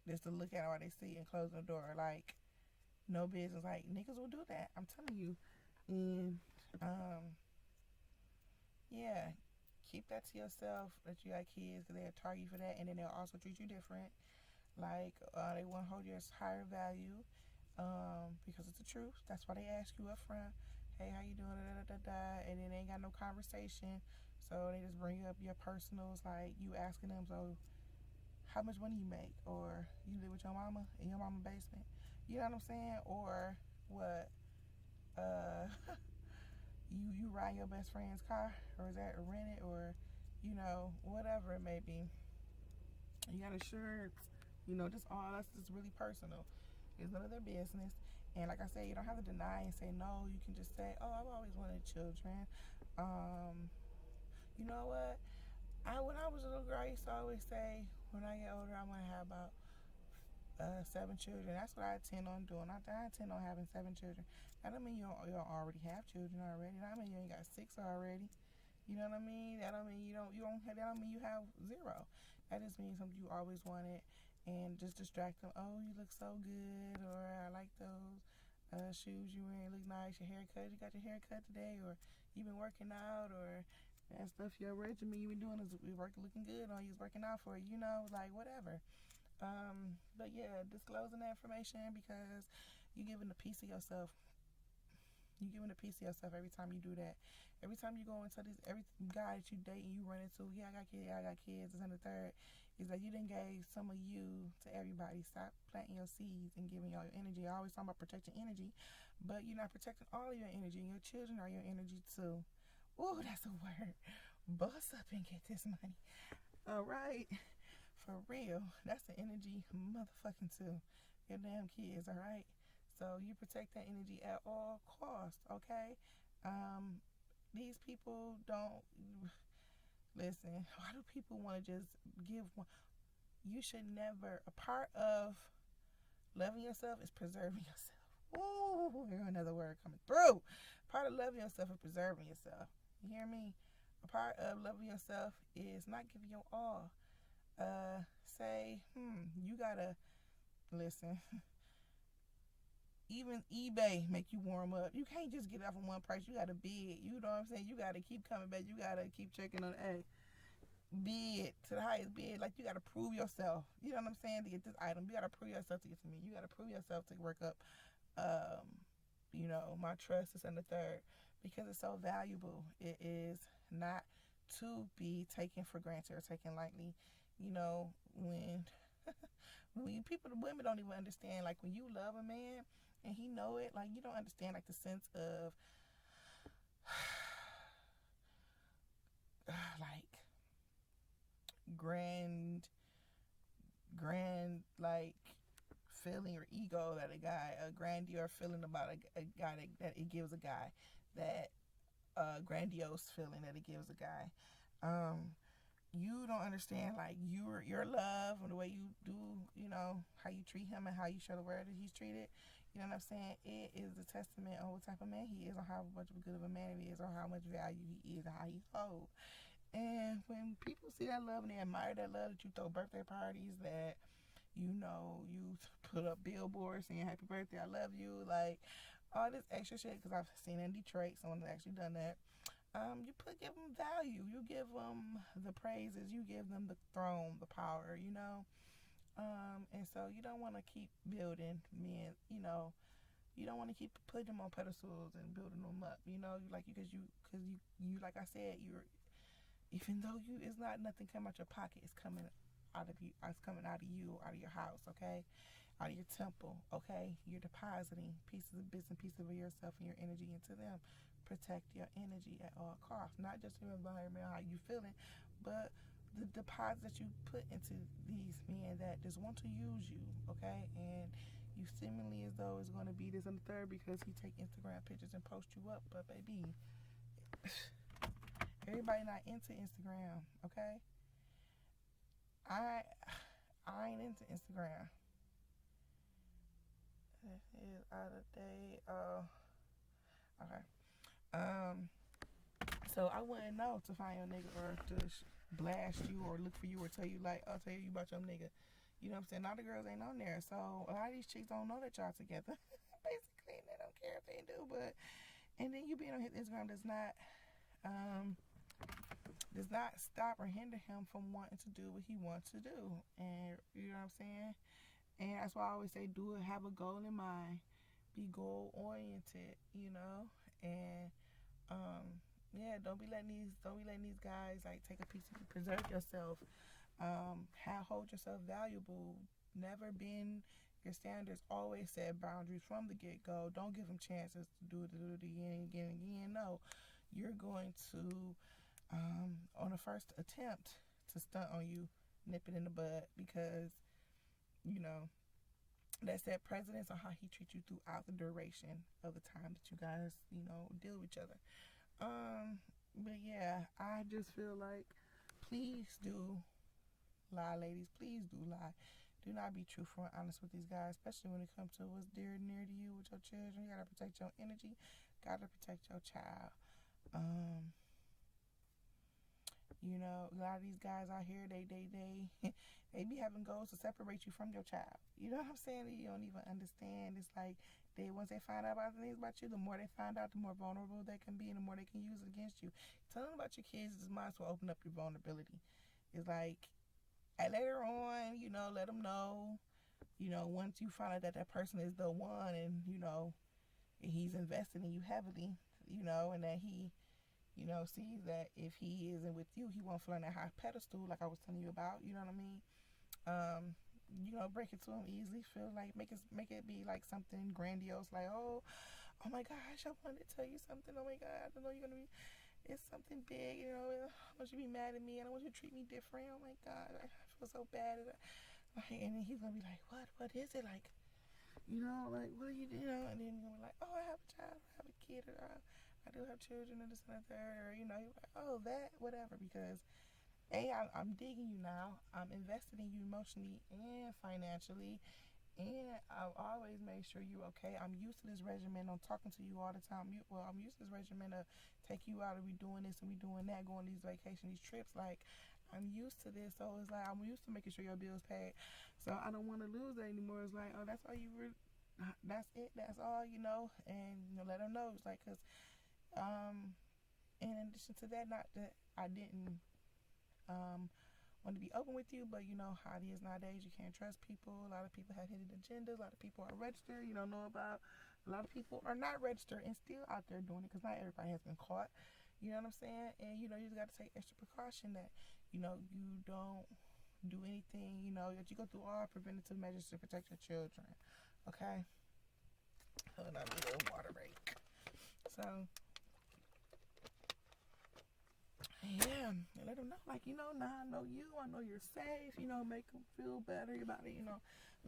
Just to look at what they see and close the door. Like, no business. Like, niggas will do that. I'm telling you. And, yeah, keep that to yourself, that you got kids, because they'll target you for that. And then they'll also treat you different. Like, they won't hold you as higher value, because it's the truth. That's why they ask you up front, hey, how you doing, and then they ain't got no conversation, so they just bring up your personals, like you asking them, so how much money you make, or you live with your mama in your mama's basement, you know what I'm saying, or what, you ride your best friend's car, or is that rented, or whatever it may be. You got insurance, just all that's just really personal. It's none of their business. And like I said, you don't have to deny and say no. You can just say, oh, I've always wanted children. You know what? When I was a little girl, I used to always say, when I get older, I'm going to have about 7 children. That's what I intend on doing. I intend on having 7 children. That don't mean you don't already have children already. That don't mean you ain't got 6 already. You know what I mean? That don't mean you don't have, that don't mean you have 0. That just means something you always wanted. And just distract them. Oh, you look so good, or I like those shoes you wearing, look nice. Your haircut, you got your haircut today, or you been working out, or that stuff, your regimen you been doing is looking good on you, is working out for you, like whatever. But yeah, disclosing that information, because you're giving a piece of yourself. You're giving a piece of yourself every time you do that. Every time you go into this, every guy that you date and you run into, I got kids, this and the third, is that you done gave some of you to everybody. Stop planting your seeds and giving y'all your energy. I always talk about protecting energy, but you're not protecting all of your energy, and your children are your energy too. Ooh, that's a word. Bust up and get this money. All right. For real. That's the energy motherfucking too. Your damn kids, all right? So you protect that energy at all costs, okay? These people don't listen. Why do people want to just give one? You should never. A part of loving yourself is preserving yourself. Ooh, here's another word coming through. Part of loving yourself is preserving yourself. You hear me? A part of loving yourself is not giving your all. You gotta listen. Even eBay make you warm up. You can't just get off of one price. You gotta bid. You know what I'm saying? You gotta keep coming back. You gotta keep checking on, bid to the highest bid. Like, you gotta prove yourself. You know what I'm saying? To get this item, you gotta prove yourself to get to me. You gotta prove yourself to work up, my trust, is in the third, because it's so valuable. It is not to be taken for granted or taken lightly. When women don't even understand, like, when you love a man and he know it. Like, you don't understand, like, the sense of like grand like feeling or ego that a grandiose feeling about a guy that it gives a guy, that grandiose feeling that it gives a guy. You don't understand, like, your love and the way you do, how you treat him and how you show the world that he's treated. You know what I'm saying? It is a testament on what type of man he is, on how much of a good of a man he is, or how much value he is, and how he's whole. And when people see that love and they admire that love, that you throw birthday parties, that you put up billboards saying happy birthday, I love you, like all this extra shit, because I've seen in Detroit, someone has actually done that. Give them value, you give them the praises, you give them the throne, the power, and so you don't want to keep building men, you don't want to keep putting them on pedestals and building them up, because you like I said, even though it's not nothing coming out your pocket, it's coming out of you, it's coming out of you, out of your house, okay, out of your temple, okay. You're depositing pieces of bits and pieces of yourself and your energy into them. Protect your energy at all costs, not just your environment, how you feeling, but the deposits that you put into these men that just want to use you, okay. And you seemingly as though it's going to be this and the third because he take Instagram pictures and post you up, but baby, everybody not into Instagram, okay. I ain't into Instagram. It is out of date. Oh, okay. So I wouldn't know to find your nigga or to blast you or look for you or tell you, like, I'll tell you about your nigga. You know what I'm saying? All the girls ain't on there, so a lot of these chicks don't know that y'all together. Basically, and they don't care if they do. But and then you being on his Instagram does not stop or hinder him from wanting to do what he wants to do. And you know what I'm saying? And that's why I always say, do it, have a goal in mind, be goal oriented, and yeah, don't be letting these guys like take a piece of you. Preserve yourself. Hold yourself valuable. Never bend your standards. Always set boundaries from the get go. Don't give them chances to do it again and again and again. No, you're going to on the first attempt to stunt on you, nip it in the bud, because that set precedence on how he treats you throughout the duration of the time that you guys deal with each other. But yeah, I just feel like, please do lie, ladies. Please do lie. Do not be truthful and honest with these guys, especially when it comes to what's dear and near to you with your children. You gotta protect your energy. Gotta protect your child. A lot of these guys out here, they be having goals to separate you from your child. You know what I'm saying? You don't even understand. It's like once they find out about things about you, the more they find out, the more vulnerable they can be, and the more they can use it against you. Telling them about your kids is might as well open up your vulnerability. It's like, later on, let them know. Once you find out that person is the one, and he's invested in you heavily, and that he sees that if he isn't with you, he won't feel on that high pedestal like I was telling you about. You know what I mean? Break it to him easily. Feel like make it be like something grandiose, like, oh my gosh, I wanted to tell you something. Oh my God, I don't know you're gonna be. It's something big. I want you to be mad at me. I don't want you to treat me different. Oh my God, I feel so bad. And then he's gonna be like, what is it like? Like, what are you doing? And then you're gonna be like, oh, I have a child, I have a kid, or I do have children, and this and that, or you're like, oh, that, whatever, because I'm digging you now. I'm invested in you emotionally and financially, and I've always made sure you're okay. I'm used to this regimen. I'm talking to you all the time. I'm used to this regimen of take you out and we doing this and we doing that, going these vacations, these trips. Like, I'm used to this, so it's like I'm used to making sure your bills paid. So I don't want to lose that anymore. It's like, oh, that's all you were. That's it. That's all, and let them know. It's like, cause in addition to that, not that I didn't want to be open with you, but how it is nowadays. You can't trust people. A lot of people have hidden agendas. A lot of people are registered. You don't know about. A lot of people are not registered and still out there doing it, because not everybody has been caught. You know what I'm saying? And you just got to take extra precaution that you don't do anything. That you go through all preventative measures to protect your children. Okay. Hold on, I need a water break. So, yeah, let them know, like, now I know you, I know you're safe, make them feel better about it,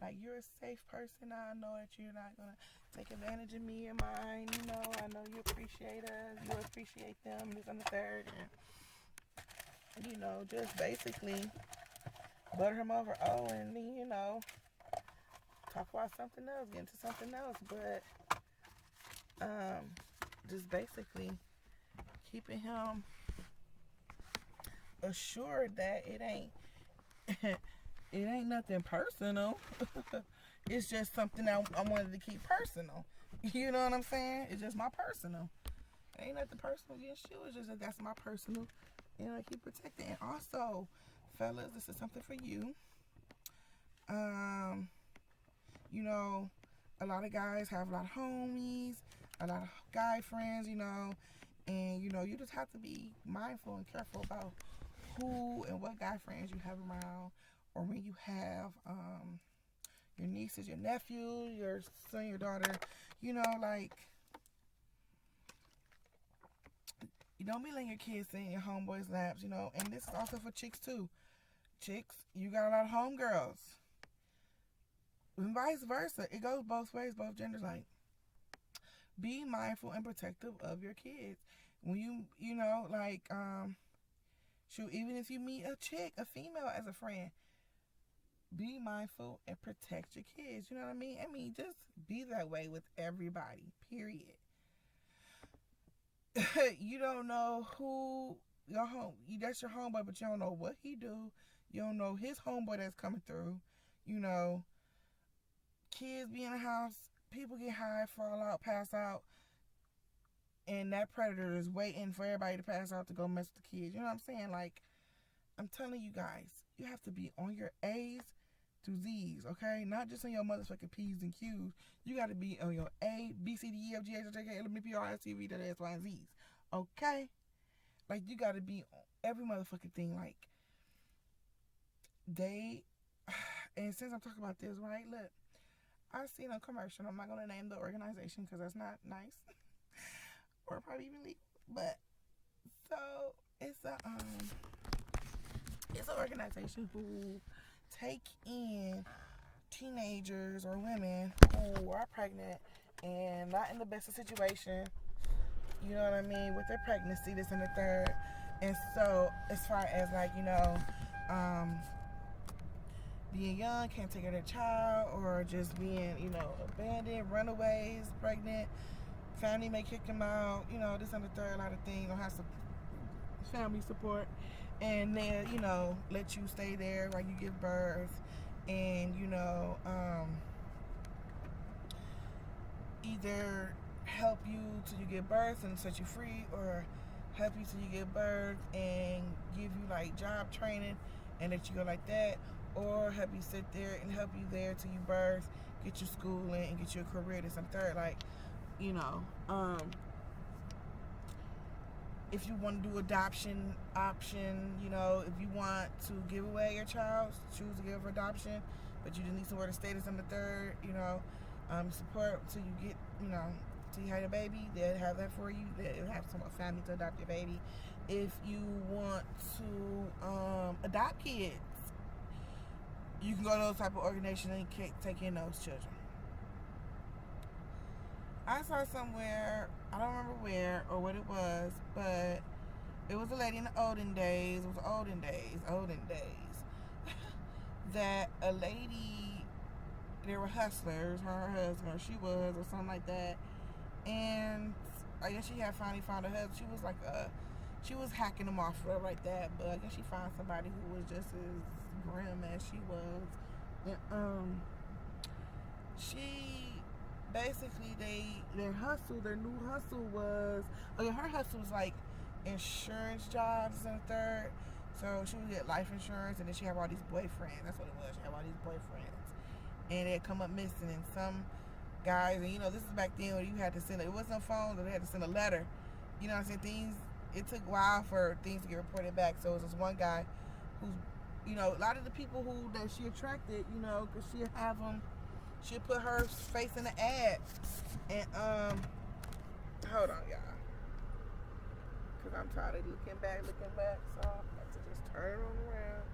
like you're a safe person. Now I know that you're not going to take advantage of me or mine, I know you appreciate us, you appreciate them, this and the third, and, just basically butter him over, and then, talk about something else, get into something else, but, just basically keeping him assured that it ain't nothing personal. It's just something I wanted to keep personal. You know what I'm saying? It's just my personal. It ain't nothing personal against you. It's just that that's my personal. Keep protecting. And also, fellas, this is something for you. A lot of guys have a lot of homies, a lot of guy friends, and you just have to be mindful and careful about who and what guy friends you have around, or when you have your nieces, your nephew, your son, your daughter, like, you don't be letting your kids sit in your homeboys' laps, and this is also for chicks too. Chicks, you got a lot of homegirls. And vice versa. It goes both ways, both genders. Like, be mindful and protective of your kids. When shoot, even if you meet a chick, a female as a friend, be mindful and protect your kids. You know what I mean? Just be that way with everybody, period. You don't know who that's your homeboy, but you don't know what he do. You don't know his homeboy that's coming through. Kids be in the house, people get high, fall out, pass out, and that predator is waiting for everybody to pass out to go mess with the kids. You know what I'm saying? Like, I'm telling you guys, you have to be on your A's to Z's, okay? Not just on your motherfucking P's and Q's. You got to be on your A, B, C, D, E, F, G, H, I, J, K, L, M, N, P, R, S, T, V, W, X, Y, and Z's, okay? Like, you got to be on every motherfucking thing. Like, and since I'm talking about this, right, look, I seen a commercial. I'm not going to name the organization because that's not nice. Or probably even legal. But, so, it's an organization who take in teenagers or women who are pregnant and not in the best of situation, you know what I mean, with their pregnancy, this and the third. And so, as far as, like, being young, can't take care of their child, or just being, abandoned, runaways, pregnant, family may kick them out, this and the third, a lot of things, don't have some family support, and they'll, let you stay there while you give birth, and, either help you till you give birth and set you free, or help you till you give birth and give you, like, job training and let you go like that, or help you sit there and help you there till you birth, get your schooling, and get you a career, this and third, like, if you want to do adoption option, if you want to give away your child, choose to give adoption, but you just need somewhere to stay, this and the third, support till you get, till you have a baby, they'll have that for you. They'll have some family to adopt your baby. If you want to adopt kids, you can go to those type of organizations and take in those children. I saw somewhere, I don't remember where or what it was, but it was a lady in the olden days, that a lady, they were hustlers, her and her husband, or she was, or something like that, and I guess she had finally found a husband. She was hacking them off for her like that, but I guess she found somebody who was just as grim as she was. And, she basically, their new hustle was, her hustle was like insurance jobs and third. So she would get life insurance, and then she have all these boyfriends. That's what it was. She have all these boyfriends, and they'd come up missing. And some guys, and this is back then when you had to send it wasn't phones, but they had to send a letter. You know what I'm saying? It took a while for things to get reported back. So it was this one guy who's, a lot of the people that she attracted, because she'd have them She'll put her face in the ad. And, hold on, y'all. Because I'm tired of looking back. So I'm about to just turn on around.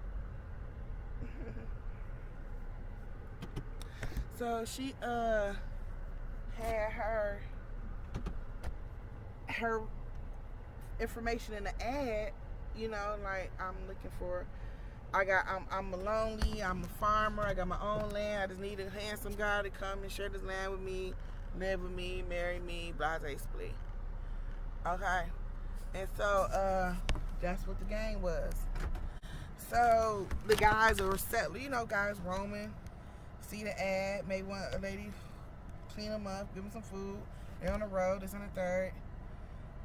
So she, had her information in the ad, you know, like I'm looking for. I'm lonely. I'm a farmer. I got my own land. I just need a handsome guy to come and share this land with me, live with me, marry me, blase split. Okay, and so that's what the game was. So the guys are settled, you know, guys roaming, see the ad, maybe want a lady clean them up, give them some food. They're on the road. It's on the third,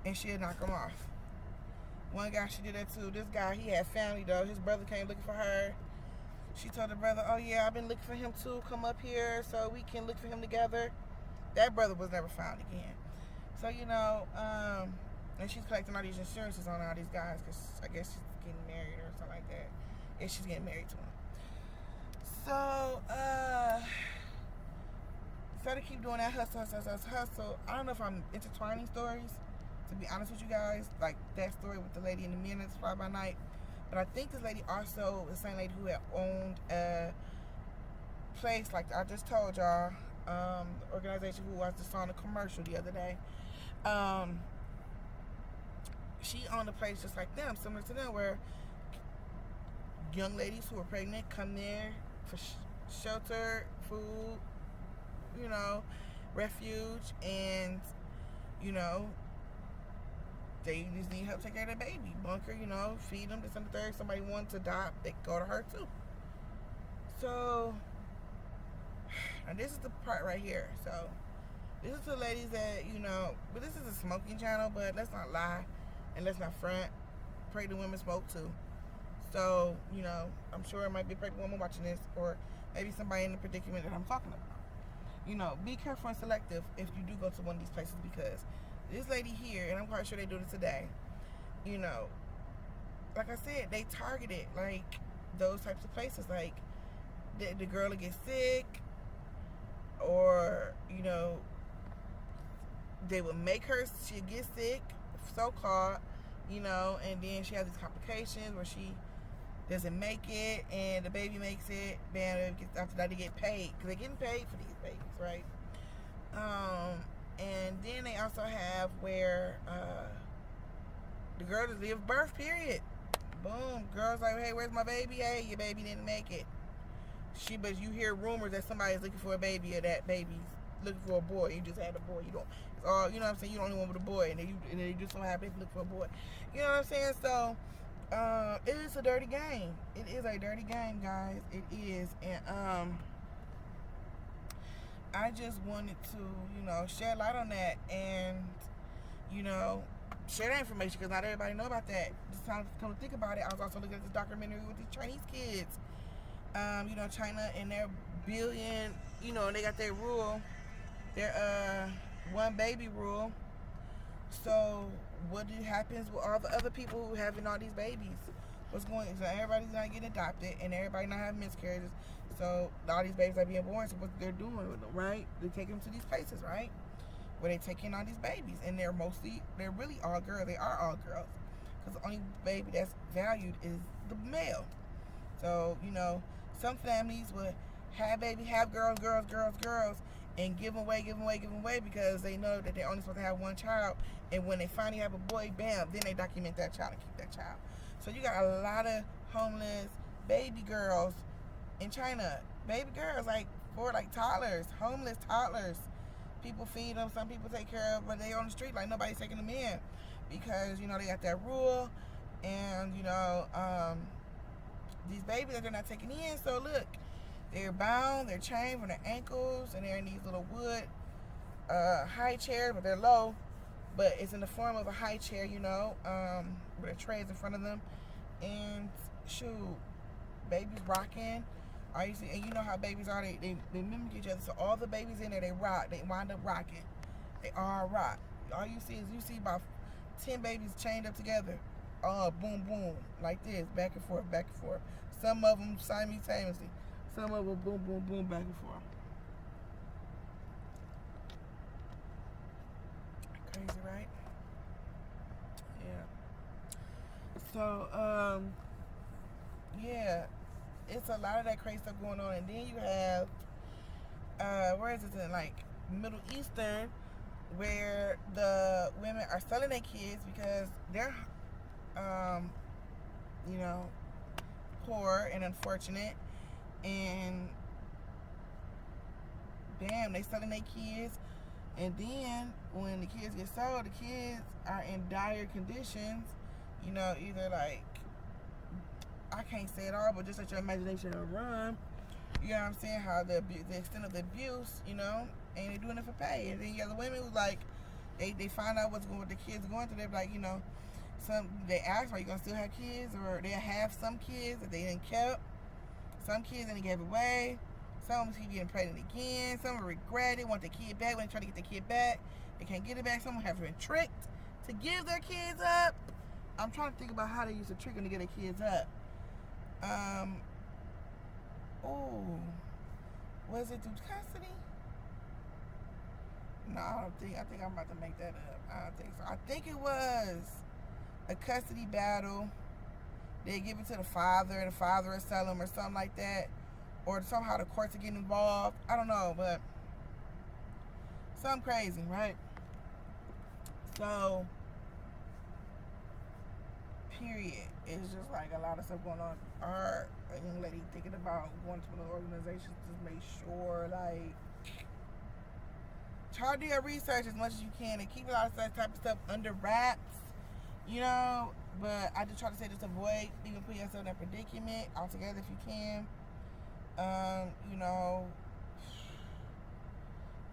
and she'll knock them off. One guy, she did that too. This guy, he had family though. His brother came looking for her. She told her brother, oh yeah, I've been looking for him too. Come up here so we can look for him together. That brother was never found again. So, you know, and she's collecting all these insurances on all these guys because I guess she's getting married or something like that. If she's getting married to him. So, so to keep doing that hustle. I don't know if I'm intertwining stories, to be honest with you guys, like that story with the lady in the minutes fly by night. But I think this lady also the same lady who had owned a place like I just told y'all, the organization who I just saw in a commercial the other day. She owned a place just like them, similar to them, where young ladies who are pregnant come there for shelter, food, you know, refuge, and, you know, they just need help take care of their baby. Bunker, you know, feed them, this and the third. Somebody wants to adopt, they go to her too. So, and this is the part right here. So, this is the ladies that, you know, but this is a smoking channel, but let's not lie and let's not front. Pregnant women smoke too. So, you know, I'm sure it might be a pregnant woman watching this, or maybe somebody in the predicament that I'm talking about. You know, be careful and selective if you do go to one of these places, because this lady here, and I'm quite sure they do this today, you know, like I said, they targeted, like, those types of places. Like, the girl will get sick, or, you know, they will make her, she'll get sick, so-called, you know, and then she has these complications where she doesn't make it, and the baby makes it, then after that they get paid, because they're getting paid for these babies, right? And then they also have where the girl just give birth, period. Boom. Girl's like, hey, where's my baby? Hey, your baby didn't make it. But you hear rumors that somebody's looking for a baby, or that baby's looking for a boy. You just had a boy. You don't, it's all, you know what I'm saying? You don't only want with a boy, and then you just so happen to look for a boy. You know what I'm saying? So, it is a dirty game. It is a dirty game, guys. It is. And, I just wanted to, you know, shed light on that, and, you know, share that information, because not everybody know about that. Just time to come to think about it, I was also looking at this documentary with these Chinese kids. You know, China and their billion, you know, and they got their rule, their one baby rule. So what happens with all the other people who having all these babies? What's going on? So everybody's not getting adopted, and everybody not having miscarriages. So all these babies are being born. So what they're doing with them, right? They take them to these places, right? Where they taking on these babies, and they're really all girls. They are all girls, because the only baby that's valued is the male. So, you know, some families would have girls, and give them away, because they know that they're only supposed to have one child, and when they finally have a boy, bam, then they document that child and keep that child. So you got a lot of homeless baby girls in China. Baby girls, like toddlers, homeless toddlers. People feed them, some people take care of, but they on the street like nobody's taking them in, because, you know, they got that rule, and, you know, these babies that they're not taking in. So look, they're bound, they're chained from their ankles, and they're in these little wood high chairs, but they're low, but it's in the form of a high chair, you know, with a tray in front of them, and shoot, babies rocking. And you know how babies are, they mimic each other. So all the babies in there, they rock, they wind up rocking. They all rock. All you see about 10 babies chained up together. Boom, boom, like this, back and forth, back and forth. Some of them simultaneously. Some of them boom, boom, boom, back and forth. Crazy, right? Yeah. So, yeah, it's a lot of that crazy stuff going on. And then you have, where is it in, like, Middle Eastern, where the women are selling their kids because they're, you know, poor and unfortunate. And, bam, they selling their kids. And then, when the kids get sold, the kids are in dire conditions. You know, either like, I can't say it all, but just let your imagination run. You know what I'm saying? How the extent of the abuse, you know, and they're doing it for pay. And then you have the women who like, they find out what the kids are going through. They're like, you know, they ask, are you gonna still have kids? Or they have some kids that they didn't kept. Some kids that they gave away. Some keep getting pregnant again. Some regret it, want their kid back. When they try to get their kid back, they can't get it back. Some have been tricked to give their kids up. I'm trying to think about how they used to trick them to get their kids up. Was it through custody? No, I think I'm about to make that up. I don't think so. I think it was a custody battle. They give it to the father, and the father will sell them or something like that. Or somehow the courts are getting involved. I don't know, but something crazy, right? So, period. It's just like a lot of stuff going on. Our young lady thinking about going to one of the organizations to make sure, like, try to do your research as much as you can and keep a lot of that type of stuff under wraps, you know. But I just try to say, just avoid even putting yourself in that predicament altogether if you can. You know,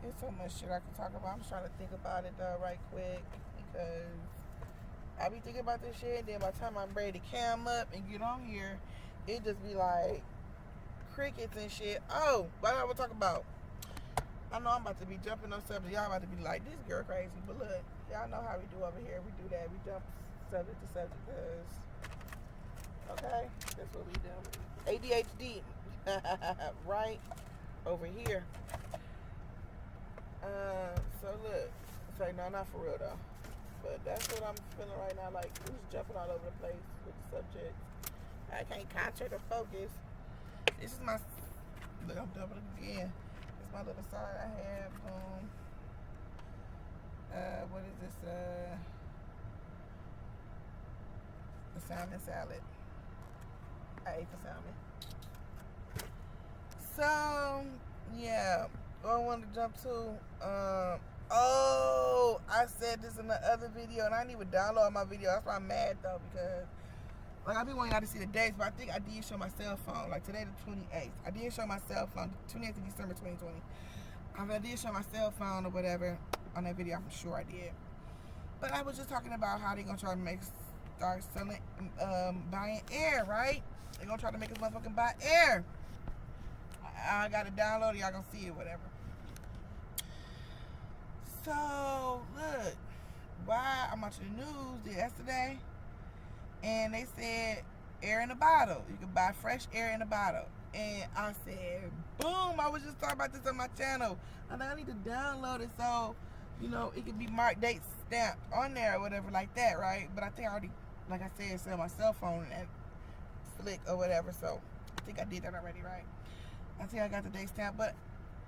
there's so much shit I can talk about. I'm just trying to think about it though right quick, because I be thinking about this shit, and then by the time I'm ready to cam up and get on here, it just be like crickets and shit. Oh, what I was talking about? I know I'm about to be jumping on subject. Y'all about to be like, this girl crazy. But look, y'all know how we do over here. We do that. We jump subject to subject, because, okay, that's what we do. ADHD. Right over here. So look, say no, not for real though. But that's what I'm feeling right now. Like, just jumping all over the place with the subject. I can't concentrate or focus. This is my. Look, I'm doubling again. It's my little side I have. What is this? The salmon salad. I ate the salmon. So, yeah, what I wanted to jump to, I said this in the other video, and I didn't even download my video. That's why I'm mad, though, because, like, I be wanting y'all to see the dates, but I think I did show my cell phone, like, today the 28th. I did show my cell phone, 28th of December 2020. I did show my cell phone or whatever on that video. I'm sure I did. But I was just talking about how they gonna try to start selling, buying air, right? They gonna try to make us motherfucking buy air. I gotta download it, y'all gonna see it, whatever. So, look, why I'm watching the news yesterday, and they said air in a bottle. You can buy fresh air in a bottle. And I said, boom, I was just talking about this on my channel. And I need to download it so, you know, it can be marked date stamped on there or whatever like that, right? But I think I already, like I said, it's on my cell phone and Flick or whatever, so I think I did that already, right? I think I got the date stamp, but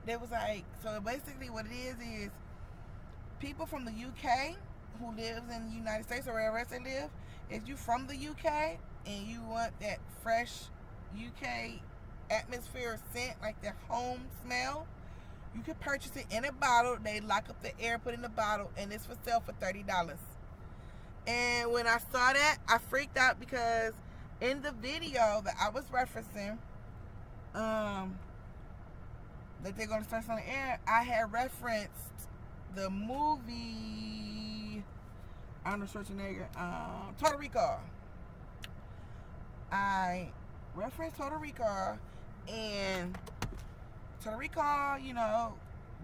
there was like, so basically what it is people from the UK who lives in the United States or wherever else they live, if you from the UK and you want that fresh UK atmosphere scent, like the home smell, you can purchase it in a bottle. They lock up the air, put in the bottle, and it's for sale for $30. And when I saw that, I freaked out, because in the video that I was referencing, that they're going to start selling air, I had referenced the movie Arnold Schwarzenegger, Total Recall. I referenced Total Recall, and Total Recall, you know,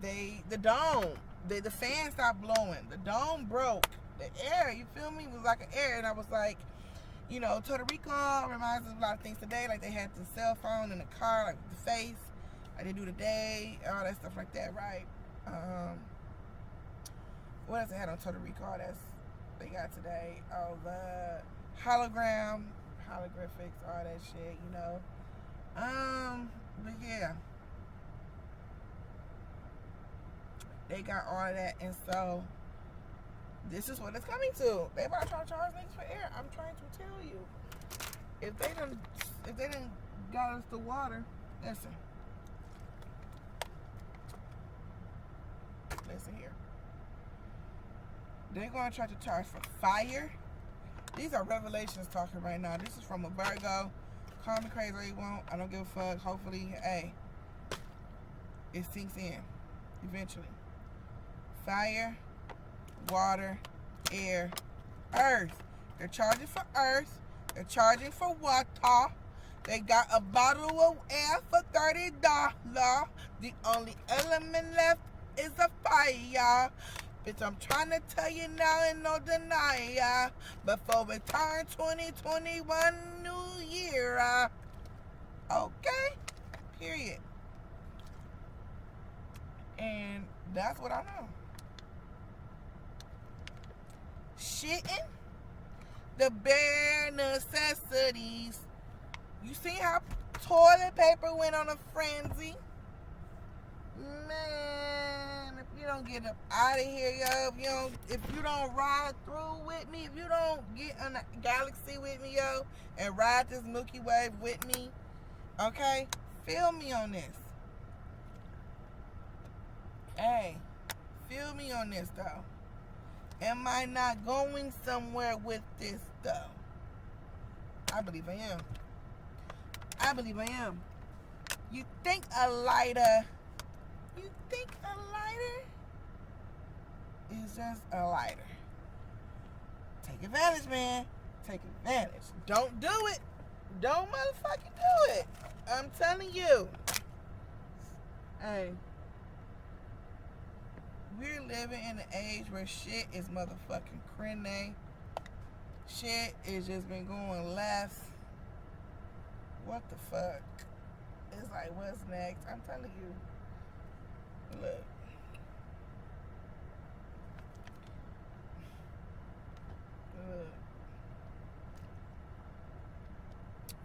the dome, the fan stopped blowing, the dome broke, the air, you feel me, was like an air, and I was like, you know, Total Recall reminds us of a lot of things today, like they had the cell phone in the car, like the face, like they do today, all that stuff like that, right? what else they had on Total Recall that's they got today? Oh, the hologram, holographics, all that shit, you know. But yeah, they got all of that, and so this is what it's coming to. They about to try to charge niggas for air. I'm trying to tell you, if they didn't got us the water, listen here. They're gonna try to charge for fire. These are revelations talking right now. This is from a Virgo. Call me crazy all you want. I don't give a fuck. Hopefully, hey, it sinks in eventually. Fire, water, air, earth. They're charging for earth. They're charging for water. They got a bottle of air for $30. The only element left is a fire. Bitch, I'm trying to tell you now and no denial. Before we turn 2021 new year. Okay? Period. And that's what I know. Shitting the bare necessities. You see how toilet paper went on a frenzy? Man, if you don't get up out of here, yo, if you don't ride through with me, if you don't get in the galaxy with me, yo, and ride this Milky Way with me, okay, feel me on this. Hey, feel me on this, though. Am I not going somewhere with this, though? I believe I am. I believe I am. You think a lighter is just a lighter? Take advantage, man. Take advantage. Don't do it. Don't motherfucking do it. I'm telling you. Hey. We're living in an age where shit is motherfucking cringe. Shit is just been going left. What the fuck? It's like, what's next? I'm telling you. Look.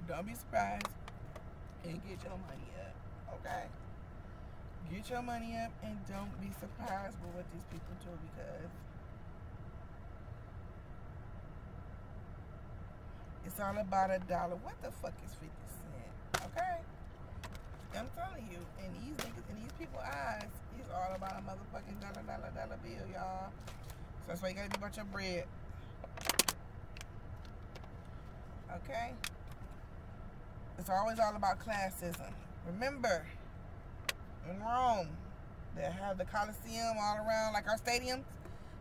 Don't be surprised and get your money up, okay? Get your money up and don't be surprised with what these people do, because it's all about $1. What the fuck is 50 cents? Okay? I'm telling you, in these niggas, in these people's eyes, it's all about a motherfucking dollar bill, y'all. So that's why you gotta be about your bread. Okay? It's always all about classism. Remember, in Rome, they have the Colosseum all around, like our stadiums.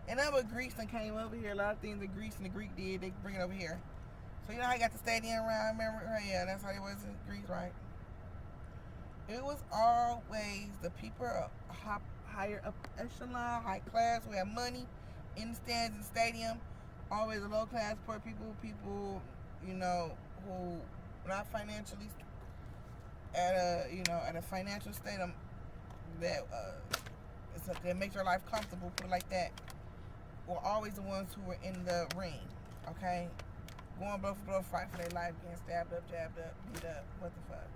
And then what Greece and came over here, a lot of things that Greece and the Greek did, they bring it over here. So you know how you got the stadium around, remember? Yeah, that's how it was in Greece, right? It was always the people higher up echelon, high class, who had money in the stands in the stadium. Always the low class, poor people, you know, who not financially at a financial state that makes your life comfortable, put it like that, were always the ones who were in the ring, okay? Going blow for blow, fight for their life, getting stabbed up, jabbed up, beat up, what the fuck?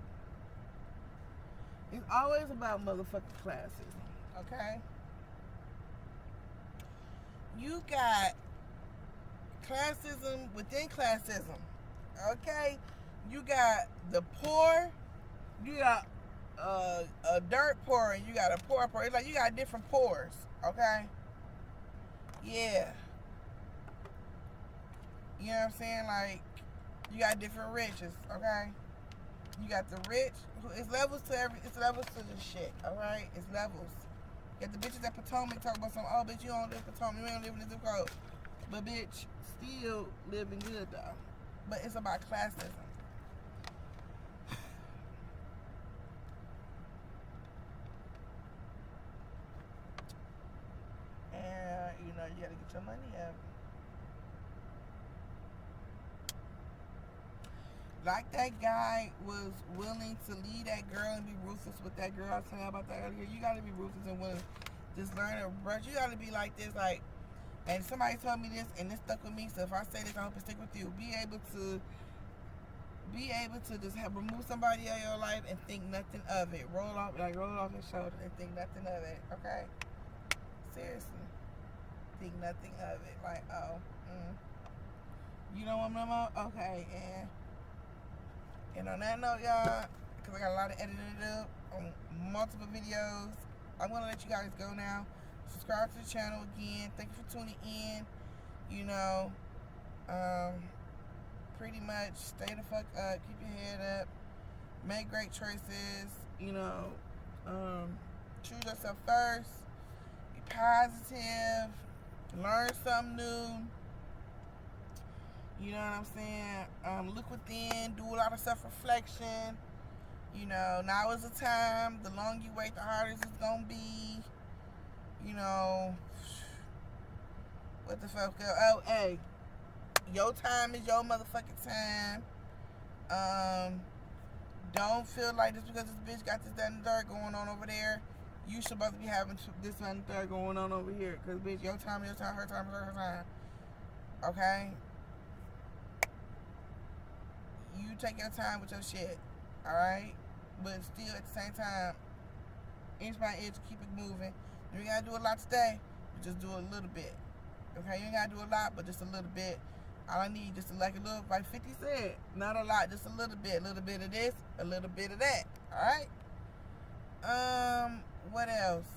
It's always about motherfucking classism, okay? You got classism within classism, okay? You got the poor, you got a dirt poor, and you got a poor poor. It's like you got different poors, okay? Yeah. You know what I'm saying? Like, you got different riches, okay? You got the rich. It's levels to this shit, alright? It's levels. You got the bitches at Potomac talk about some, oh, bitch, you don't live in Potomac, you don't live in the zip code. But, bitch, still living good, though. But it's about classism. And, you know, you gotta get your money up. Like that guy was willing to leave that girl and be ruthless with that girl. I was telling you about that earlier. You gotta be ruthless and willing to just learn it. But you gotta be like this, like, And somebody told me this, and it stuck with me. So if I say this, I hope it stick with you. Be able to just remove somebody out of your life and think nothing of it. Roll it off your shoulder and think nothing of it. Okay? Seriously, think nothing of it. Like, oh, you don't want no more? Okay, and on that note, y'all, because I got a lot of editing to do on multiple videos, I'm going to let you guys go now. Subscribe to the channel again. Thank you for tuning in. You know, pretty much stay the fuck up. Keep your head up. Make great choices. You know, choose yourself first. Be positive. Learn something new. You know what I'm saying? Look within. Do a lot of self-reflection. You know, now is the time. The longer you wait, the harder it's gonna be. You know, what the fuck? Oh, hey, your time is your motherfucking time. Don't feel like just because this bitch got this, that, and the third going on over there, you should both be having this, that, and the third going on over here. Because, bitch, your time, her time, her time. Okay? You take your time with your shit. Alright? But still, at the same time, inch by inch, keep it moving. You ain't gotta do a lot today, but just do a little bit. Okay? You ain't gotta do a lot, but just a little bit. All I need just like a little, like 50 said, not a lot, just a little bit of this, a little bit of that. Alright? What else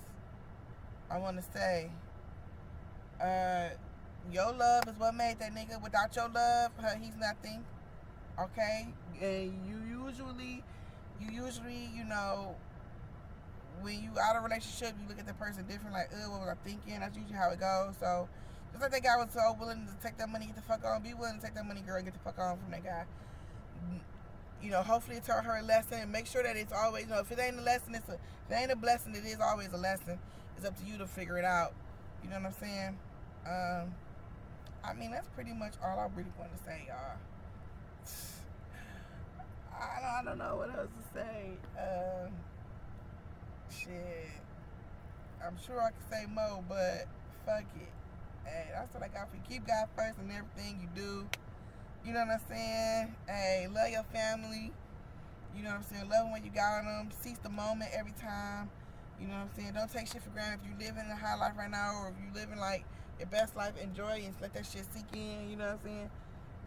I wanna say? Your love is what made that nigga. Without your love, he's nothing. Okay? And you usually, you know, when you out of a relationship, you look at the person different, like, what was I thinking? That's usually how it goes. So, just like that guy was so willing to take that money, get the fuck on, be willing to take that money, girl, get the fuck on from that guy. You know, hopefully it taught her a lesson, and make sure that it's always, you know, if it ain't a lesson, if it ain't a blessing, it is always a lesson. It's up to you to figure it out. You know what I'm saying? I mean, that's pretty much all I really want to say, y'all. I don't know what else to say. Shit. I'm sure I could say more, but fuck it. Hey, that's what I got for you. Keep God first in everything you do. You know what I'm saying? Hey, love your family. You know what I'm saying? Love them when you got them. Seize the moment every time. You know what I'm saying? Don't take shit for granted. If you're living a high life right now, or if you're living like your best life, enjoy it and let that shit sink in. You know what I'm saying?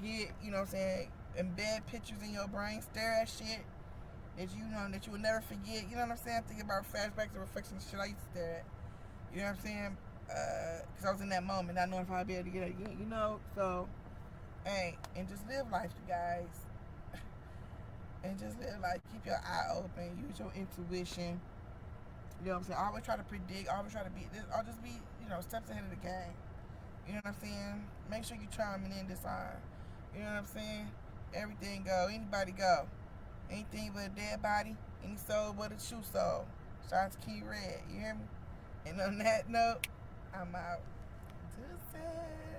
Get, you know what I'm saying? Embed pictures in your brain. Stare at shit that you know that you will never forget. You know what I'm saying? Think about flashbacks and reflections of shit I used to stare at. You know what I'm saying? Because I was in that moment, not knowing if I'd be able to get it again. You know? So, hey, and just live life, you guys. And just live life. Keep your eye open. Use your intuition. You know what I'm saying? Always try to predict. Always try to be this. I'll just be, you know, steps ahead of the game. You know what I'm saying? Make sure you chiming in this time. You know what I'm saying? Everything go. Anybody go. Anything but a dead body. Any soul but a true soul. Shout out to Key Red. You hear me? And on that note, I'm out. Deuces.